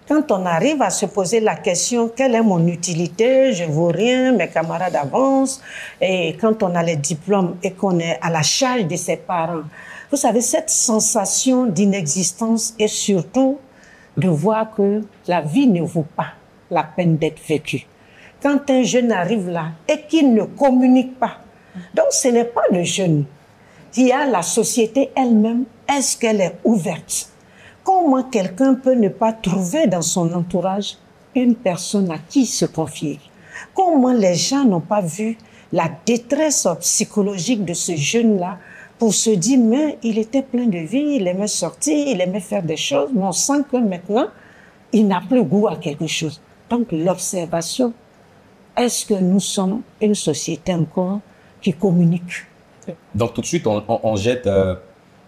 Speaker 7: Quand on arrive à se poser la question, quelle est mon utilité, je ne vaux rien, mes camarades avancent, et quand on a les diplômes et qu'on est à la charge de ses parents, vous savez, cette sensation d'inexistence et surtout de voir que la vie ne vaut pas la peine d'être vécue. Quand un jeune arrive là et qu'il ne communique pas, donc ce n'est pas le jeune, il y a la société elle-même, est-ce qu'elle est ouverte? Comment quelqu'un peut ne pas trouver dans son entourage une personne à qui se confier? Comment les gens n'ont pas vu la détresse psychologique de ce jeune-là pour se dire, mais il était plein de vie, il aimait sortir, il aimait faire des choses, mais on sent que maintenant, il n'a plus goût à quelque chose. Donc l'observation est-ce que nous sommes une société encore qui communique?
Speaker 1: Donc tout de suite, on jette,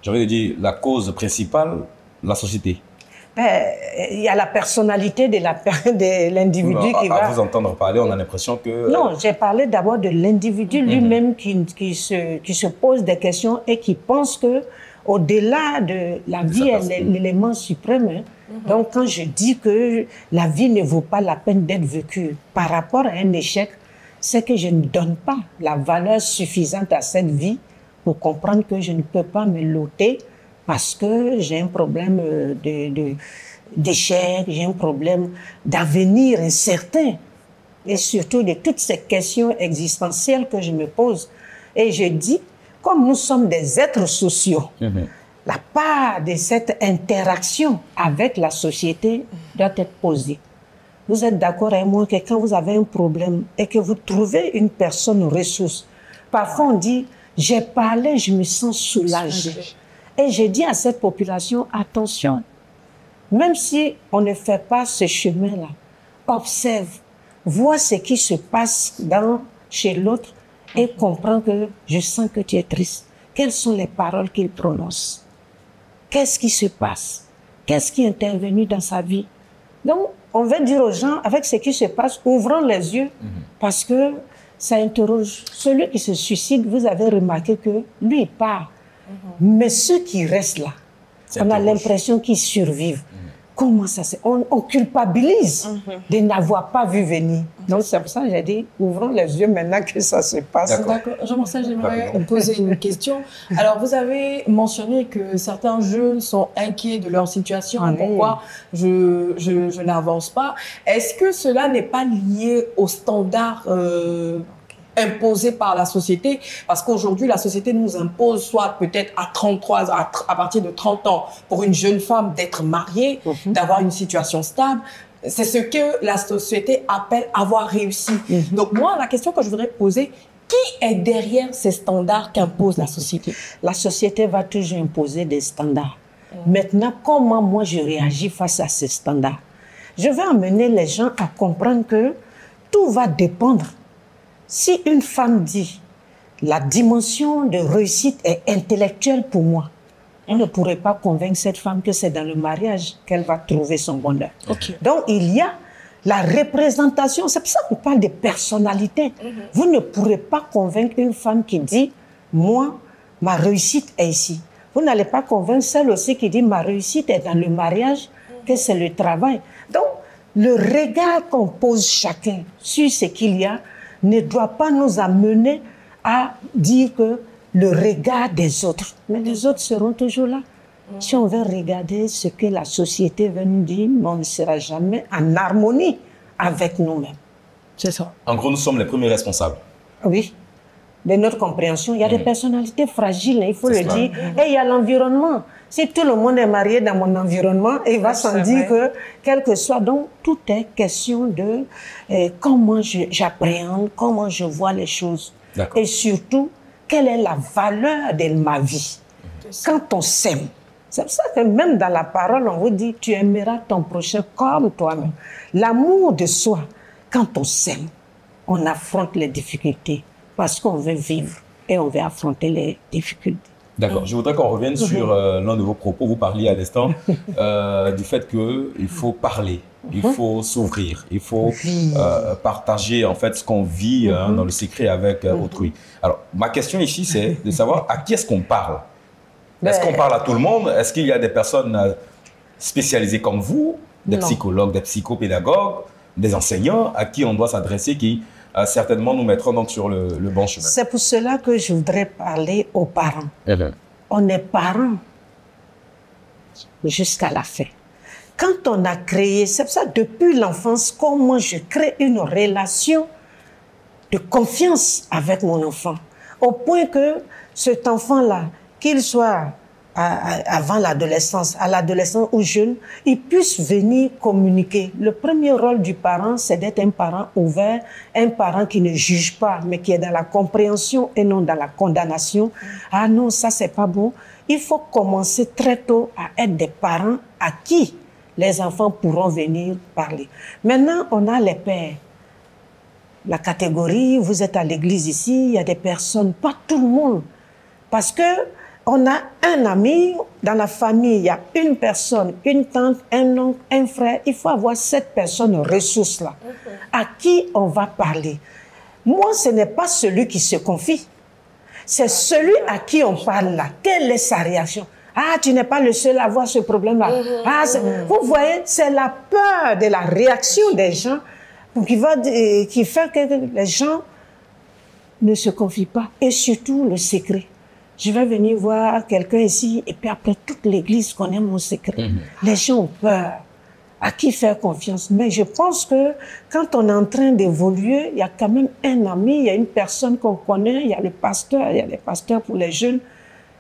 Speaker 1: j'ai envie de dire, la cause principale, la société.
Speaker 7: Il y a la personnalité de l'individu qui va...
Speaker 1: À vous entendre parler, on a l'impression que...
Speaker 7: Non, j'ai parlé d'abord de l'individu lui-même qui se pose des questions et qui pense que au-delà de la vie est l'élément suprême. Hein. Donc quand je dis que la vie ne vaut pas la peine d'être vécue par rapport à un échec, c'est que je ne donne pas la valeur suffisante à cette vie pour comprendre que je ne peux pas me loter parce que j'ai un problème d'échec, j'ai un problème d'avenir incertain. Et surtout de toutes ces questions existentielles que je me pose. Et je dis, comme nous sommes des êtres sociaux, la part de cette interaction avec la société doit être posée. Vous êtes d'accord avec moi que quand vous avez un problème et que vous trouvez une personne ressource, parfois on dit, j'ai parlé, je me sens soulagé. Et j'ai dit à cette population, attention, même si on ne fait pas ce chemin-là, observe, vois ce qui se passe chez l'autre et comprends que je sens que tu es triste. Quelles sont les paroles qu'il prononce? Qu'est-ce qui se passe? Qu'est-ce qui est intervenu dans sa vie? Donc, on veut dire aux gens, avec ce qui se passe, ouvrons les yeux, parce que ça interroge. Celui qui se suicide, vous avez remarqué que lui, il part. Mais ceux qui restent là, on a l'impression qu'ils survivent. Comment ça se fait? On culpabilise de n'avoir pas vu venir. Donc c'est pour ça que j'ai dit, ouvrons les yeux maintenant que ça se passe.
Speaker 3: D'accord. Jean-Marcel, j'aimerais poser une question. Alors vous avez mentionné que certains jeunes sont inquiets de leur situation. Pourquoi je n'avance pas? Est-ce que cela n'est pas lié aux standards imposés par la société, parce qu'aujourd'hui la société nous impose soit peut-être à 33 ans, à partir de 30 ans pour une jeune femme d'être mariée, d'avoir une situation stable. C'est ce que la société appelle avoir réussi. Donc moi, la question que je voudrais poser, qui est derrière ces standards qu'impose la société?
Speaker 7: La société va toujours imposer des standards. Maintenant, comment moi je réagis face à ces standards? Je vais amener les gens à comprendre que tout va dépendre. Si une femme dit la dimension de réussite est intellectuelle pour moi, on ne pourrait pas convaincre cette femme que c'est dans le mariage qu'elle va trouver son bonheur. Donc il y a la représentation, c'est pour ça qu'on parle de personnalité. Vous ne pourrez pas convaincre une femme qui dit moi, ma réussite est ici. Vous n'allez pas convaincre celle aussi qui dit ma réussite est dans le mariage, que c'est le travail. Donc le regard qu'on pose chacun sur ce qu'il y a ne doit pas nous amener à dire que le regard des autres. Mais les autres seront toujours là. Si on veut regarder ce que la société veut nous dire, on ne sera jamais en harmonie avec nous-mêmes.
Speaker 3: C'est ça.
Speaker 1: En gros, nous sommes les premiers responsables.
Speaker 7: Oui. De notre compréhension, il y a des personnalités fragiles, il faut le dire. Et il y a l'environnement. Si tout le monde est marié dans mon environnement, il va sans dire que, quel que soit, donc tout est question de comment j'appréhende, comment je vois les choses. Et surtout, quelle est la valeur de ma vie. Quand on s'aime, c'est pour ça que même dans la parole, on vous dit, tu aimeras ton prochain comme toi-même. L'amour de soi, quand on s'aime, on affronte les difficultés parce qu'on veut vivre et on veut affronter les difficultés.
Speaker 1: D'accord. Je voudrais qu'on revienne sur l'un de vos propos. Vous parliez à l'instant du fait qu'il faut parler, il faut s'ouvrir, il faut partager en fait ce qu'on vit dans le secret avec autrui. Alors, ma question ici, c'est de savoir à qui est-ce qu'on parle? Est-ce qu'on parle à tout le monde? Est-ce qu'il y a des personnes spécialisées comme vous, des psychologues, des psychopédagogues, des enseignants à qui on doit s'adresser qui certainement nous mettront donc sur le bon chemin?
Speaker 7: C'est pour cela que je voudrais parler aux parents. On est parents jusqu'à la fin. Quand on a créé, c'est pour ça depuis l'enfance, comment je crée une relation de confiance avec mon enfant, au point que cet enfant-là, qu'il soit avant l'adolescence, à l'adolescence ou jeune, il puisse venir communiquer. Le premier rôle du parent, c'est d'être un parent ouvert, un parent qui ne juge pas, mais qui est dans la compréhension et non dans la condamnation. Ah non, ça c'est pas bon. Il faut commencer très tôt à être des parents à qui les enfants pourront venir parler. Maintenant, on a les pères. la catégorie, vous êtes à l'église ici, il y a des personnes, pas tout le monde. Parce que on a un ami, dans la famille, il y a une personne, une tante, un oncle, un frère. Il faut avoir cette personne ressource-là, à qui on va parler. Moi, ce n'est pas celui qui se confie. C'est celui à qui on parle là. Quelle est sa réaction? Ah, tu n'es pas le seul à avoir ce problème-là. Vous voyez, c'est la peur de la réaction des gens qui fait que les gens ne se confient pas. Et surtout, le secret. Je vais venir voir quelqu'un ici, et puis après, toute l'église connaît mon secret. Les gens ont peur. À qui faire confiance? Mais je pense que quand on est en train d'évoluer, il y a quand même un ami, il y a une personne qu'on connaît, il y a le pasteur, il y a les pasteurs pour les jeunes.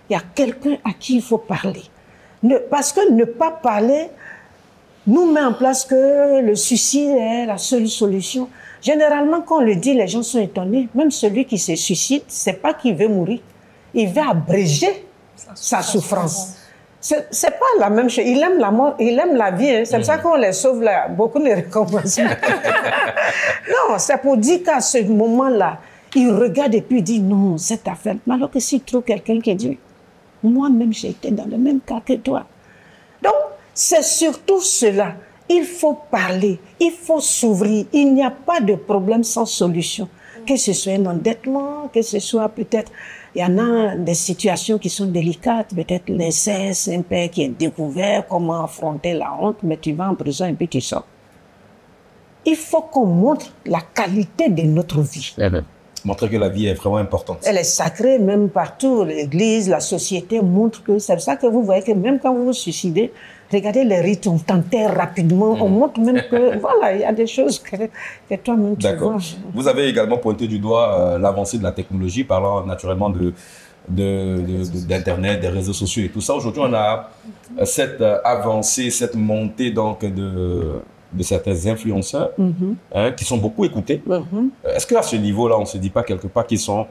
Speaker 7: Il y a quelqu'un à qui il faut parler. Parce que ne pas parler nous met en place que le suicide est la seule solution. Généralement, quand on le dit, les gens sont étonnés. Même celui qui se suicide, c'est pas qu'il veut mourir. Il veut abréger sa souffrance. C'est pas la même chose. Il aime la mort, il aime la vie. Hein. C'est pour ça qu'on les sauve là. Beaucoup ne récompensent pas. Non, c'est pour dire qu'à ce moment-là, il regarde et puis il dit non, cette affaire. Mais alors que s'il trouve quelqu'un qui dit moi-même, j'ai été dans le même cas que toi. Donc, c'est surtout cela. Il faut parler, il faut s'ouvrir. Il n'y a pas de problème sans solution. Que ce soit un endettement, que ce soit peut-être... Il y en a des situations qui sont délicates, peut-être l'inceste, un père qui est découvert, comment affronter la honte, mais tu vas en prison et puis tu sors. Il faut qu'on montre la qualité de notre vie.
Speaker 1: Montrer que la vie est vraiment importante.
Speaker 7: Elle est sacrée, même partout. L'église, la société montre que c'est ça que vous voyez que même quand vous vous suicidez, regardez les rites, on t'enterre rapidement, on montre même que, voilà, il y a des choses que toi-même tu vois.
Speaker 1: Vous avez également pointé du doigt l'avancée de la technologie, parlant naturellement d'Internet, des réseaux sociaux et tout ça. Aujourd'hui, on a cette avancée, cette montée donc de certains influenceurs qui sont beaucoup écoutés. Est-ce qu'à ce niveau-là, on ne se dit pas quelque part qu'ils sont,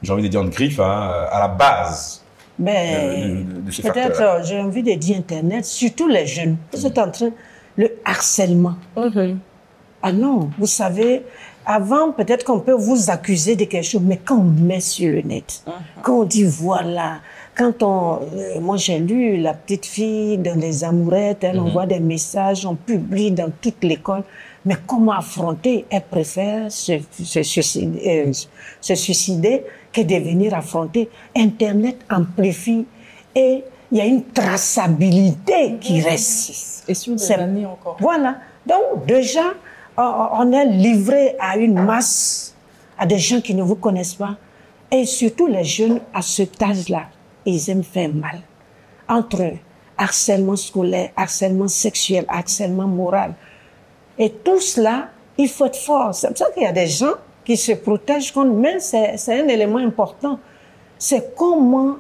Speaker 1: j'ai envie de dire en griffe, à la base de ce facteur?
Speaker 7: Peut-être, j'ai envie de dire Internet, surtout les jeunes. Vous êtes en train, le harcèlement. Ah non, vous savez, avant, peut-être qu'on peut vous accuser de quelque chose, mais quand on met sur le net, quand on dit voilà, quand moi j'ai lu la petite fille dans les amourettes, elle envoie des messages, on publie dans toute l'école, mais comment affronter? Elle préfère se suicider que de venir affronter. Internet amplifie et il y a une traçabilité qui reste.
Speaker 3: Et sur des années encore.
Speaker 7: Voilà. Donc déjà, on est livré à une masse, à des gens qui ne vous connaissent pas. Et surtout les jeunes à cet âge-là, ils aiment faire mal. Entre eux, harcèlement scolaire, harcèlement sexuel, harcèlement moral. Et tout cela, il faut être fort. C'est pour ça qu'il y a des gens qui se protègent contre, mais c'est un élément important. C'est comment...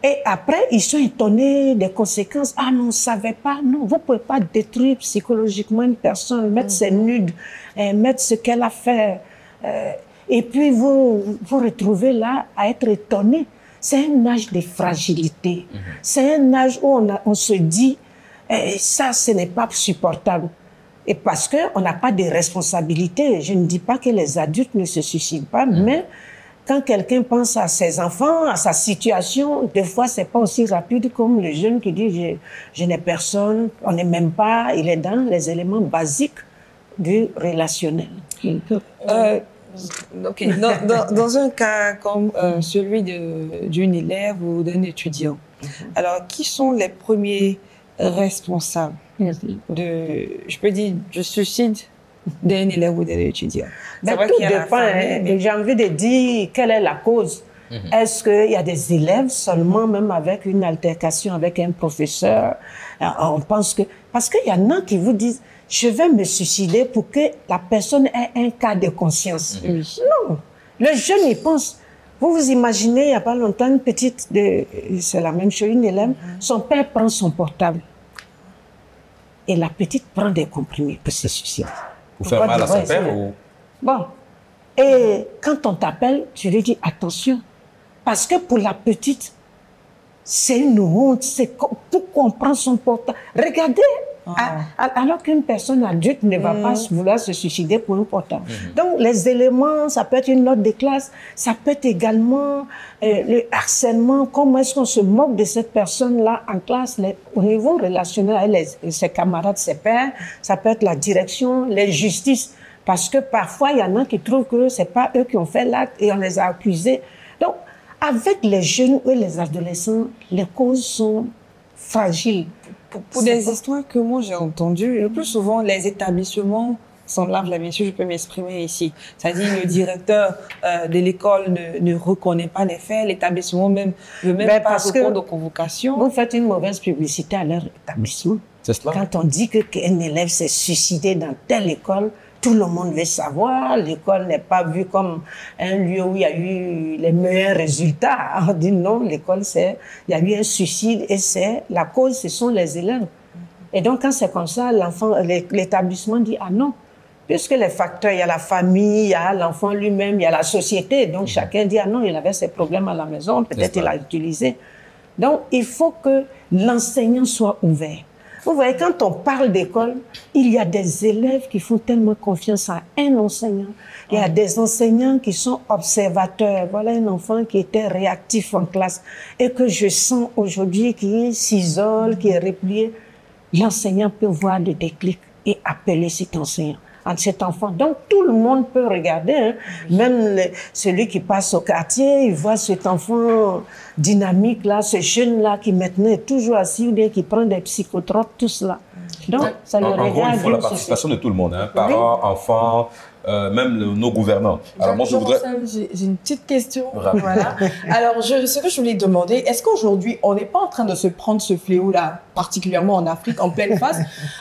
Speaker 7: Et après, ils sont étonnés des conséquences. Ah non, on ne savait pas. Non, vous ne pouvez pas détruire psychologiquement une personne, mettre ses nudes, mettre ce qu'elle a fait. Et puis, vous retrouvez là à être étonné. C'est un âge de fragilité. C'est un âge où on se dit, ça, ce n'est pas supportable. Et parce qu'on n'a pas de responsabilité. Je ne dis pas que les adultes ne se suicident pas, mais quand quelqu'un pense à ses enfants, à sa situation, des fois, ce n'est pas aussi rapide comme le jeune qui dit je n'ai personne, on n'est même pas, il est dans les éléments basiques du relationnel.
Speaker 3: Dans un cas comme celui d'une élève ou d'un étudiant, alors qui sont les premiers responsables je peux dire, du suicide d'un élève ou d'un étudiant?
Speaker 7: Tout dépend. J'ai envie de dire quelle est la cause. Est-ce qu'il y a des élèves seulement, même avec une altercation avec un professeur, on pense que... Parce qu'il y en a qui vous disent, je vais me suicider pour que la personne ait un cas de conscience. Non, le jeune, il pense. Vous vous imaginez, il n'y a pas longtemps, une petite, c'est la même chose, une élève, son père prend son portable. Et la petite prend des comprimés pour se suicider.
Speaker 1: Pour faire mal à son père ou...
Speaker 7: Bon. Et quand on t'appelle, tu lui dis attention. Parce que pour la petite, c'est une honte. C'est pourquoi on prend son portable. Regardez Alors qu'une personne adulte ne va pas vouloir se suicider pour un portable. Donc, les éléments, ça peut être une note de classe, ça peut être également le harcèlement, comment est-ce qu'on se moque de cette personne-là en classe, au niveau relationnel avec ses camarades, ses pairs, ça peut être la direction, les justices, parce que parfois, il y en a qui trouvent que c'est pas eux qui ont fait l'acte et on les a accusés. Donc, avec les jeunes et les adolescents, les causes sont fragiles.
Speaker 3: Pour des histoires que moi j'ai entendues, le plus souvent, les établissements s'en lavent la main, si je peux m'exprimer ici. C'est-à-dire le directeur de l'école ne reconnaît pas les faits, l'établissement même ne veut même pas répondre aux convocations.
Speaker 7: Vous faites une mauvaise publicité à leur établissement.
Speaker 1: C'est cela.
Speaker 7: Quand on dit qu'un élève s'est suicidé dans telle école, tout le monde veut savoir. L'école n'est pas vue comme un lieu où il y a eu les meilleurs résultats. On dit non, l'école, il y a eu un suicide et la cause, ce sont les élèves. Et donc, quand c'est comme ça, l'établissement dit ah non. Puisque les facteurs, il y a la famille, il y a l'enfant lui-même, il y a la société. Donc, chacun dit ah non, il avait ses problèmes à la maison, peut-être il a utilisé. Donc, il faut que l'enseignant soit ouvert. Vous voyez, quand on parle d'école, il y a des élèves qui font tellement confiance à un enseignant. Il y a des enseignants qui sont observateurs. Voilà un enfant qui était réactif en classe et que je sens aujourd'hui qui s'isole, qui est replié. L'enseignant peut voir le déclic et appeler cet enseignant. Cet enfant. Donc, tout le monde peut regarder, hein. Même celui qui passe au quartier, il voit cet enfant dynamique là, ce jeune-là qui maintenant est toujours assis ou bien qui prend des psychotropes, tout cela. Donc, ça le regarde.
Speaker 1: En gros, il faut la participation de tout le monde, hein. Parents, enfants, même nos gouvernants. Alors, moi, je voudrais...
Speaker 2: J'ai une petite question. Voilà. Alors, ce que je voulais demander, est-ce qu'aujourd'hui, on n'est pas en train de se prendre ce fléau-là, particulièrement en Afrique, en pleine face,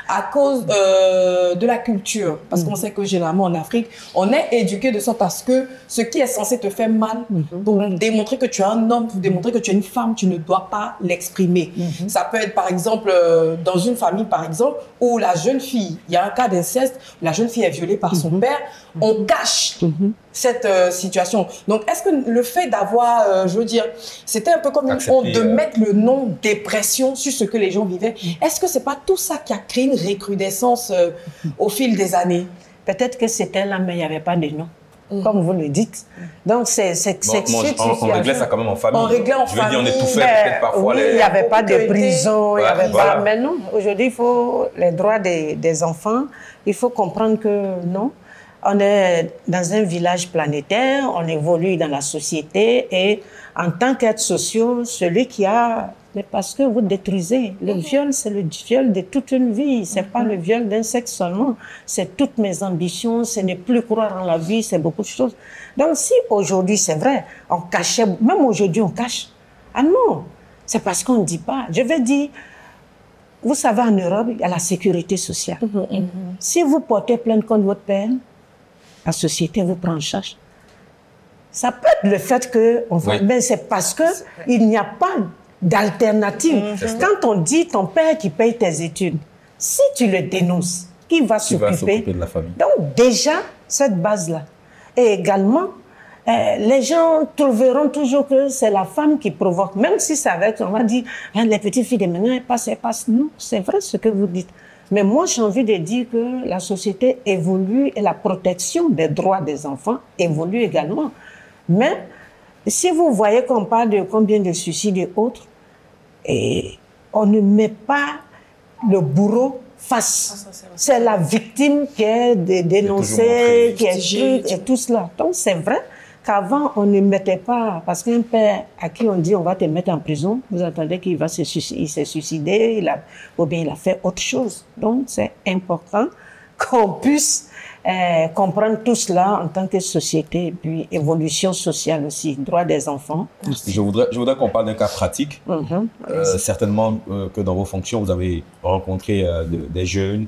Speaker 2: à cause de la culture? Parce qu'on sait que généralement, en Afrique, on est éduqué de sorte à ce que ce qui est censé te faire mal, pour démontrer que tu es un homme, pour démontrer que tu es une femme, tu ne dois pas l'exprimer. Ça peut être, par exemple, dans une famille, par exemple, où la jeune fille, il y a un cas d'inceste, la jeune fille est violée par son père, on cache cette situation. Donc, est-ce que le fait d'avoir, je veux dire, c'était un peu comme une honte de mettre le nom dépression sur ce que les gens vivaient, est-ce que c'est pas tout ça qui a créé une recrudescence au fil des années?
Speaker 7: Peut-être que c'était là, mais il n'y avait pas de nom. Comme vous le dites. Donc,
Speaker 1: on réglait ça quand même en famille.
Speaker 2: On réglait en famille.
Speaker 1: Je veux dire, on étouffait peut-être parfois
Speaker 7: oui, il n'y avait pas de prison, il n'y avait pas... Mais non, aujourd'hui, il faut les droits des enfants. Il faut comprendre que non, on est dans un village planétaire, on évolue dans la société et en tant qu'être sociaux, celui qui a... Mais parce que vous détruisez. Le viol, c'est le viol de toute une vie. C'est pas le viol d'un sexe seulement. C'est toutes mes ambitions, c'est ne plus croire en la vie, c'est beaucoup de choses. Donc si aujourd'hui, c'est vrai, on cachait, même aujourd'hui, on cache. Ah non, c'est parce qu'on ne dit pas. Je vais dire, vous savez, en Europe, il y a la sécurité sociale. Si vous portez plainte contre votre père, la société vous prend en charge. Ça peut être le fait que... Mais c'est parce qu'il n'y a pas d'alternative. Quand on dit ton père qui paye tes études, si tu le dénonces, qui va s'occuper
Speaker 1: de la famille?
Speaker 7: Donc déjà, cette base-là. Et également, les gens trouveront toujours que c'est la femme qui provoque. Même si ça va être, on va dire, hein, les petites filles de maintenant, elles passent. Non, c'est vrai ce que vous dites. Mais moi, j'ai envie de dire que la société évolue et la protection des droits des enfants évolue également. Mais si vous voyez qu'on parle de combien de suicides et autres, et on ne met pas le bourreau face. C'est la victime qui est dénoncée, qui est et tout cela. Donc c'est vrai qu'avant, on ne mettait pas... Parce qu'un père à qui on dit on va te mettre en prison, vous attendez qu'il va s'est suicidé, ou bien il a fait autre chose. Donc c'est important qu'on puisse comprendre tout cela en tant que société, et puis évolution sociale aussi, droit des enfants.
Speaker 1: Je voudrais qu'on parle d'un cas pratique. Certainement que dans vos fonctions, vous avez rencontré des jeunes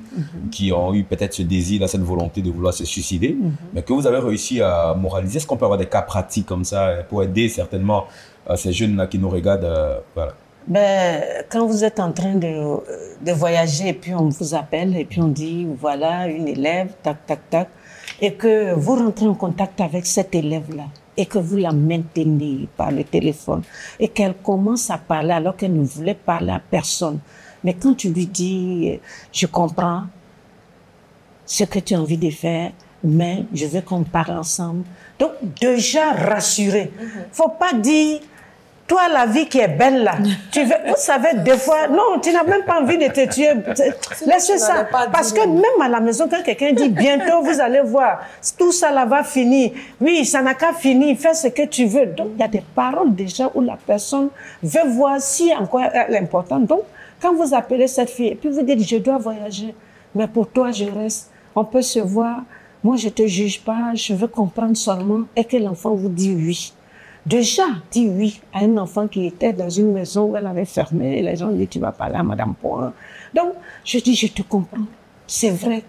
Speaker 1: qui ont eu peut-être ce désir, cette volonté de vouloir se suicider, mais que vous avez réussi à moraliser. Est-ce qu'on peut avoir des cas pratiques comme ça pour aider certainement ces jeunes-là qui nous regardent voilà.
Speaker 7: Ben, quand vous êtes en train de voyager et puis on vous appelle et puis on dit voilà une élève, tac, tac, tac, et que vous rentrez en contact avec cette élève-là et que vous la maintenez par le téléphone et qu'elle commence à parler alors qu'elle ne voulait parler à personne. Mais quand tu lui dis, je comprends ce que tu as envie de faire, mais je veux qu'on parle ensemble. Donc, déjà rassurer. Faut pas dire, toi, la vie qui est belle là, tu veux, vous savez, des fois, non, tu n'as même pas envie de te tuer. Laisse ça. Parce que même à la maison, quand quelqu'un dit, bientôt vous allez voir, tout ça là va finir. Oui, ça n'a qu'à finir, fais ce que tu veux. Donc, il y a des paroles déjà où la personne veut voir si encore elle est importante. Donc, quand vous appelez cette fille, et puis vous dites, je dois voyager, mais pour toi, je reste. On peut se voir. Moi, je ne te juge pas, je veux comprendre seulement. Et que l'enfant vous dit oui. Déjà, dit oui à un enfant qui était dans une maison où elle avait fermé. Et les gens disent, tu vas parler à Madame Point. Donc, je dis, je te comprends. C'est vrai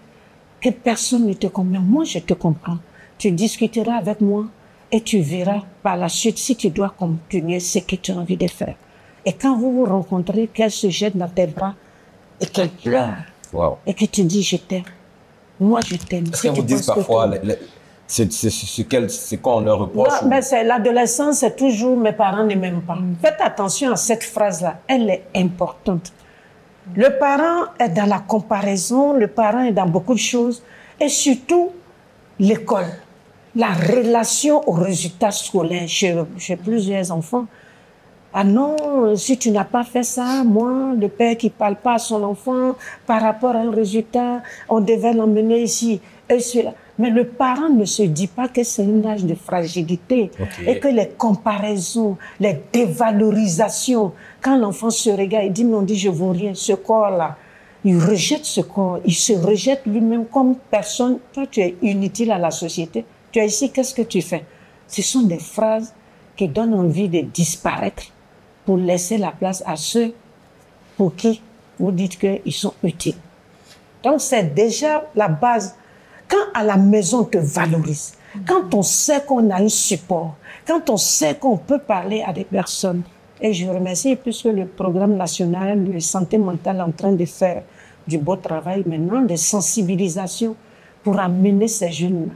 Speaker 7: que personne ne te comprend. Moi, je te comprends. Tu discuteras avec moi et tu verras par la suite si tu dois continuer ce que tu as envie de faire. Et quand vous vous rencontrez, qu'elle se jette dans tes bras et qu'elle pleure. Wow. Et que tu dis, je t'aime. Moi, je t'aime.
Speaker 1: Est-ce qu'elles vous disent parfois, c'est quoi on leur reproche?
Speaker 7: L'adolescence, c'est toujours mes parents ne m'aiment pas. Faites attention à cette phrase-là, elle est importante. Le parent est dans la comparaison, le parent est dans beaucoup de choses, et surtout l'école, la relation aux résultats scolaires. J'ai plusieurs enfants. Ah non, si tu n'as pas fait ça, moi, le père qui ne parle pas à son enfant par rapport à un résultat, on devait l'emmener ici et celui-là. Mais le parent ne se dit pas que c'est un âge de fragilité et que les comparaisons, les dévalorisations, quand l'enfant se regarde, il dit, mais on dit, je ne vaux rien, ce corps-là. Il rejette ce corps, il se rejette lui-même comme personne. Toi, tu es inutile à la société. Tu es ici, qu'est-ce que tu fais? Ce sont des phrases qui donnent envie de disparaître pour laisser la place à ceux pour qui vous dites qu'ils sont utiles. Donc, c'est déjà la base. Quand à la maison, on te valorise, quand on sait qu'on a un support, quand on sait qu'on peut parler à des personnes, et je remercie puisque le programme national de santé mentale est en train de faire du beau travail maintenant, de sensibilisation pour amener ces jeunes.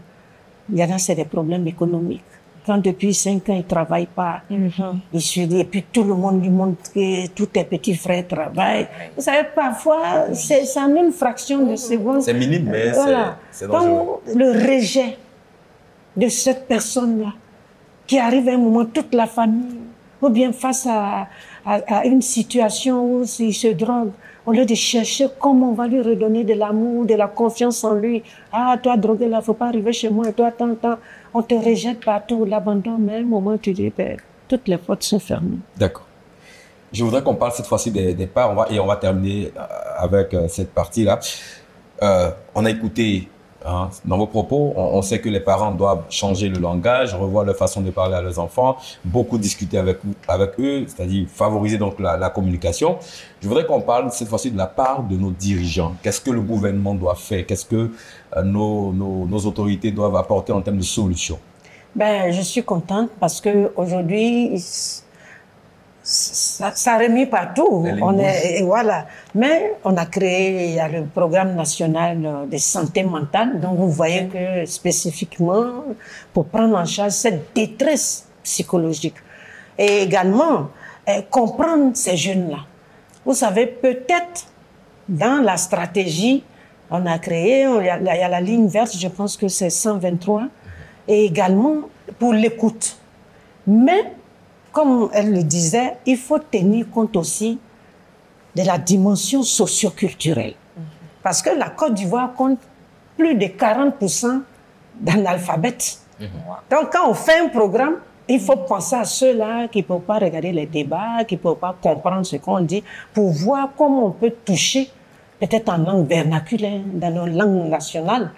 Speaker 7: Il y en a, c'est des problèmes économiques. Quand depuis 5 ans, il ne travaille pas, il se dit, et puis tout le monde lui montre que tous tes petits frères travaillent. Vous savez, parfois, c'est en une fraction de seconde.
Speaker 1: C'est minime, mais c'est dangereux.
Speaker 7: Donc, le rejet de cette personne-là, qui arrive à un moment, toute la famille, ou bien face à une situation où il se drogue, au lieu de chercher comment on va lui redonner de l'amour, de la confiance en lui. Ah, toi, drogué là, il ne faut pas arriver chez moi, et toi, tant. On te rejette partout, l'abandon, mais à un moment, tu dis, ben, toutes les portes sont fermées.
Speaker 1: D'accord. Je voudrais qu'on parle cette fois-ci des parts, et on va terminer avec cette partie-là. On a écouté, hein, dans vos propos, on sait que les parents doivent changer le langage, revoir leur façon de parler à leurs enfants, beaucoup discuter avec eux, c'est-à-dire favoriser donc la communication. Je voudrais qu'on parle cette fois-ci de la part de nos dirigeants. Qu'est-ce que le gouvernement doit faire? Qu'est-ce que nos autorités doivent apporter en termes de solutions?
Speaker 7: Ben, je suis contente parce qu'aujourd'hui, ça remet partout. Voilà. Mais on a créé, il y a le programme national de santé mentale, donc vous voyez que spécifiquement, pour prendre en charge cette détresse psychologique. Et également, comprendre ces jeunes-là. Vous savez, peut-être dans la stratégie, on a créé, il y a la ligne verte, je pense que c'est 123, et également pour l'écoute. Mais, comme elle le disait, il faut tenir compte aussi de la dimension socio-culturelle. Parce que la Côte d'Ivoire compte plus de 40% d'analphabètes. Donc, quand on fait un programme, il faut penser à ceux-là qui ne peuvent pas regarder les débats, qui ne peuvent pas comprendre ce qu'on dit, pour voir comment on peut toucher, peut-être en langue vernaculaire, dans nos langues nationales,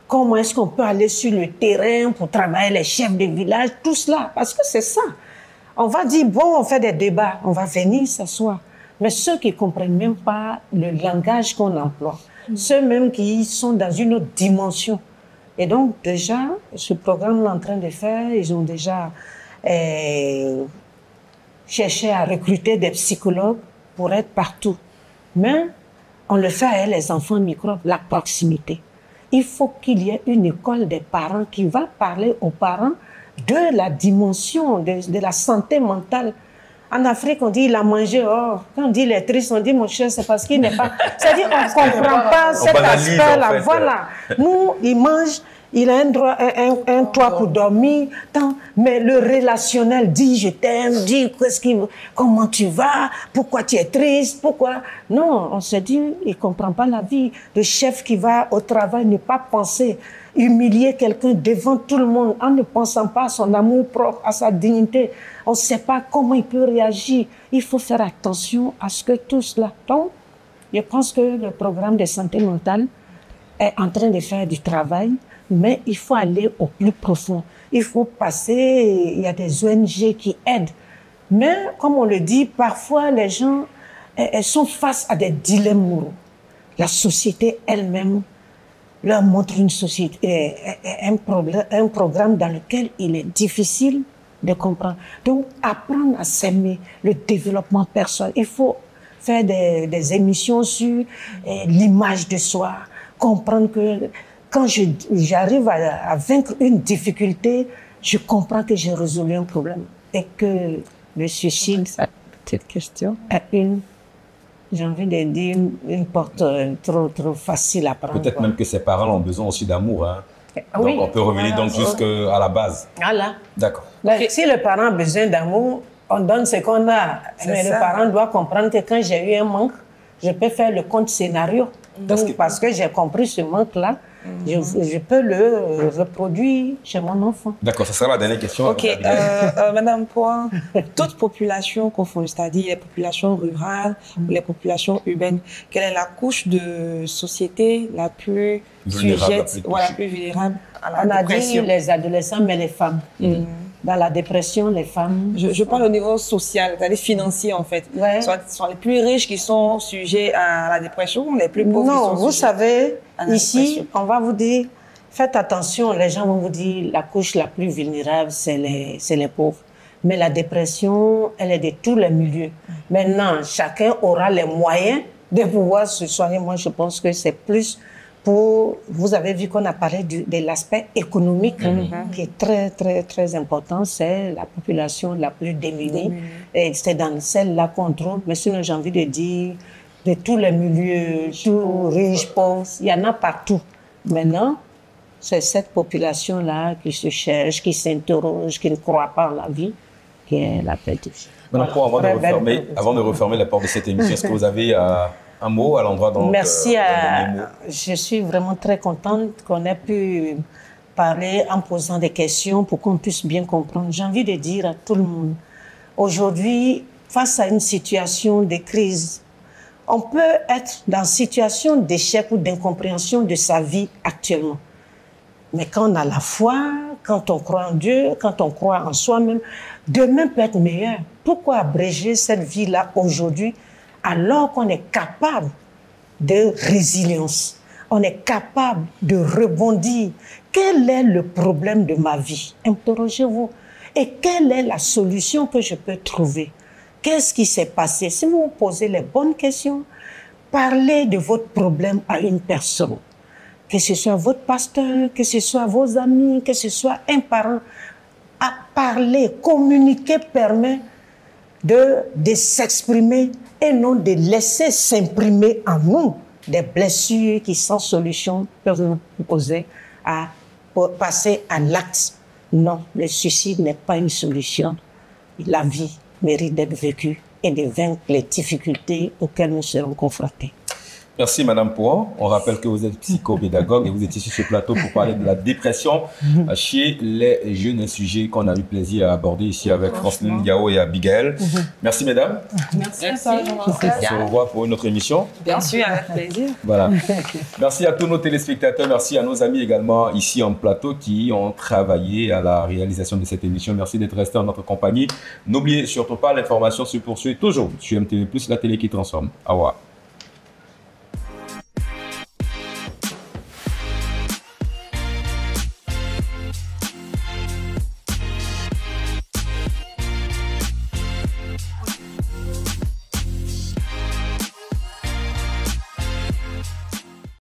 Speaker 7: comment est-ce qu'on peut aller sur le terrain pour travailler les chefs de village, tout cela. Parce que c'est ça. On va dire, bon, on fait des débats, on va venir s'asseoir. Mais ceux qui ne comprennent même pas le langage qu'on emploie, ceux même qui sont dans une autre dimension. Et donc, déjà, ce programme est en train de faire, ils ont déjà cherché à recruter des psychologues pour être partout. Mais on le fait avec les enfants microbes, la proximité. Il faut qu'il y ait une école des parents qui va parler aux parents de la dimension de la santé mentale En Afrique, on dit il a mangé. Oh, quand on dit il est triste, on dit mon cher, c'est parce qu'il n'est pas. C'est-à-dire on ne comprend pas cet aspect-là. En fait. Voilà. Nous, il mange, il a un toit pour dormir, mais le relationnel dit je t'aime, dit comment tu vas, pourquoi tu es triste, pourquoi. Non, on se dit, il ne comprend pas la vie. Le chef qui va au travail ne pas penser. Humilier quelqu'un devant tout le monde en ne pensant pas à son amour propre, à sa dignité. On ne sait pas comment il peut réagir. Il faut faire attention à ce que tout cela tombe. Je pense que le programme de santé mentale est en train de faire du travail, mais il faut aller au plus profond. Il faut passer, il y a des ONG qui aident. Mais comme on le dit, parfois les gens elles sont face à des dilemmes moraux. La société elle-même leur montre une société, un programme dans lequel il est difficile de comprendre. Donc, apprendre à s'aimer, le développement personnel. Il faut faire des émissions sur l'image de soi, comprendre que quand j'arrive à vaincre une difficulté, je comprends que j'ai résolu un problème et que le suicide, cette question, est j'ai envie de dire, une porte trop facile à prendre.
Speaker 1: Peut-être même que ses parents ont besoin aussi d'amour. Hein. Oui. Donc on peut revenir donc jusqu'à la base.
Speaker 7: Voilà.
Speaker 1: D'accord.
Speaker 7: Si le parent a besoin d'amour, on donne ce qu'on a. Mais le parent doit comprendre que quand j'ai eu un manque, je peux faire le compte scénario. Donc, parce que j'ai compris ce manque-là, je peux le reproduire chez mon enfant.
Speaker 1: D'accord, ça sera la dernière question.
Speaker 3: Ok, Madame Poix, toute population confondue, c'est-à-dire les populations rurales ou les populations urbaines, quelle est la couche de société la plus sujette, la plus vulnérable à la dépression?
Speaker 7: On a dit les adolescents, mais les femmes. Dans la dépression, les femmes...
Speaker 3: Je parle au niveau social, c'est-à-dire financier en fait. Ouais. Ce sont les plus riches qui sont sujets à la dépression, les plus pauvres qui sont
Speaker 7: vous savez, ici, on va vous dire, faites attention, les gens vont vous dire la couche la plus vulnérable, c'est les pauvres. Mais la dépression, elle est de tous les milieux. Maintenant, chacun aura les moyens de pouvoir se soigner. Moi, je pense que c'est plus... Vous avez vu qu'on a parlé de l'aspect économique qui est très, très, très important. C'est la population la plus démunie. Et c'est dans celle-là qu'on trouve. Mais sinon, j'ai envie de dire, de tous les milieux, tous riches, pauvres, il y en a partout. Maintenant, c'est cette population-là qui se cherche, qui s'interroge, qui ne croit pas en la vie, qui est la petite.
Speaker 1: Maintenant, avant de refermer la porte de cette émission, est-ce que vous avez... un mot à l'endroit dont...
Speaker 7: Merci. Je suis vraiment très contente qu'on ait pu parler en posant des questions pour qu'on puisse bien comprendre. J'ai envie de dire à tout le monde, aujourd'hui, face à une situation de crise, on peut être dans une situation d'échec ou d'incompréhension de sa vie actuellement. Mais quand on a la foi, quand on croit en Dieu, quand on croit en soi-même, demain peut être meilleur. Pourquoi abréger cette vie-là aujourd'hui alors qu'on est capable de résilience, on est capable de rebondir? Quel est le problème de ma vie? Interrogez-vous. Et quelle est la solution que je peux trouver? Qu'est-ce qui s'est passé? Si vous vous posez les bonnes questions, parlez de votre problème à une personne. Que ce soit votre pasteur, que ce soit vos amis, que ce soit un parent. À parler, communiquer permet de s'exprimer et non de laisser s'imprimer en nous des blessures qui, sans solution, peuvent nous poser à passer à l'acte. Non, le suicide n'est pas une solution. La vie mérite d'être vécue et de vaincre les difficultés auxquelles nous serons confrontés.
Speaker 1: Merci Madame Poix. On rappelle que vous êtes psychopédagogue et vous étiez sur ce plateau pour parler de la dépression chez les jeunes, un sujet qu'on a eu plaisir à aborder ici avec Franceline Yao et Abigail. Merci mesdames.
Speaker 3: Merci.
Speaker 1: On se revoit pour une autre émission.
Speaker 3: Bien sûr, avec plaisir.
Speaker 1: Voilà. Merci à tous nos téléspectateurs, merci à nos amis également ici en plateau qui ont travaillé à la réalisation de cette émission. Merci d'être restés en notre compagnie. N'oubliez surtout pas, l'information se poursuit toujours sur MTV+, la télé qui transforme. Au revoir.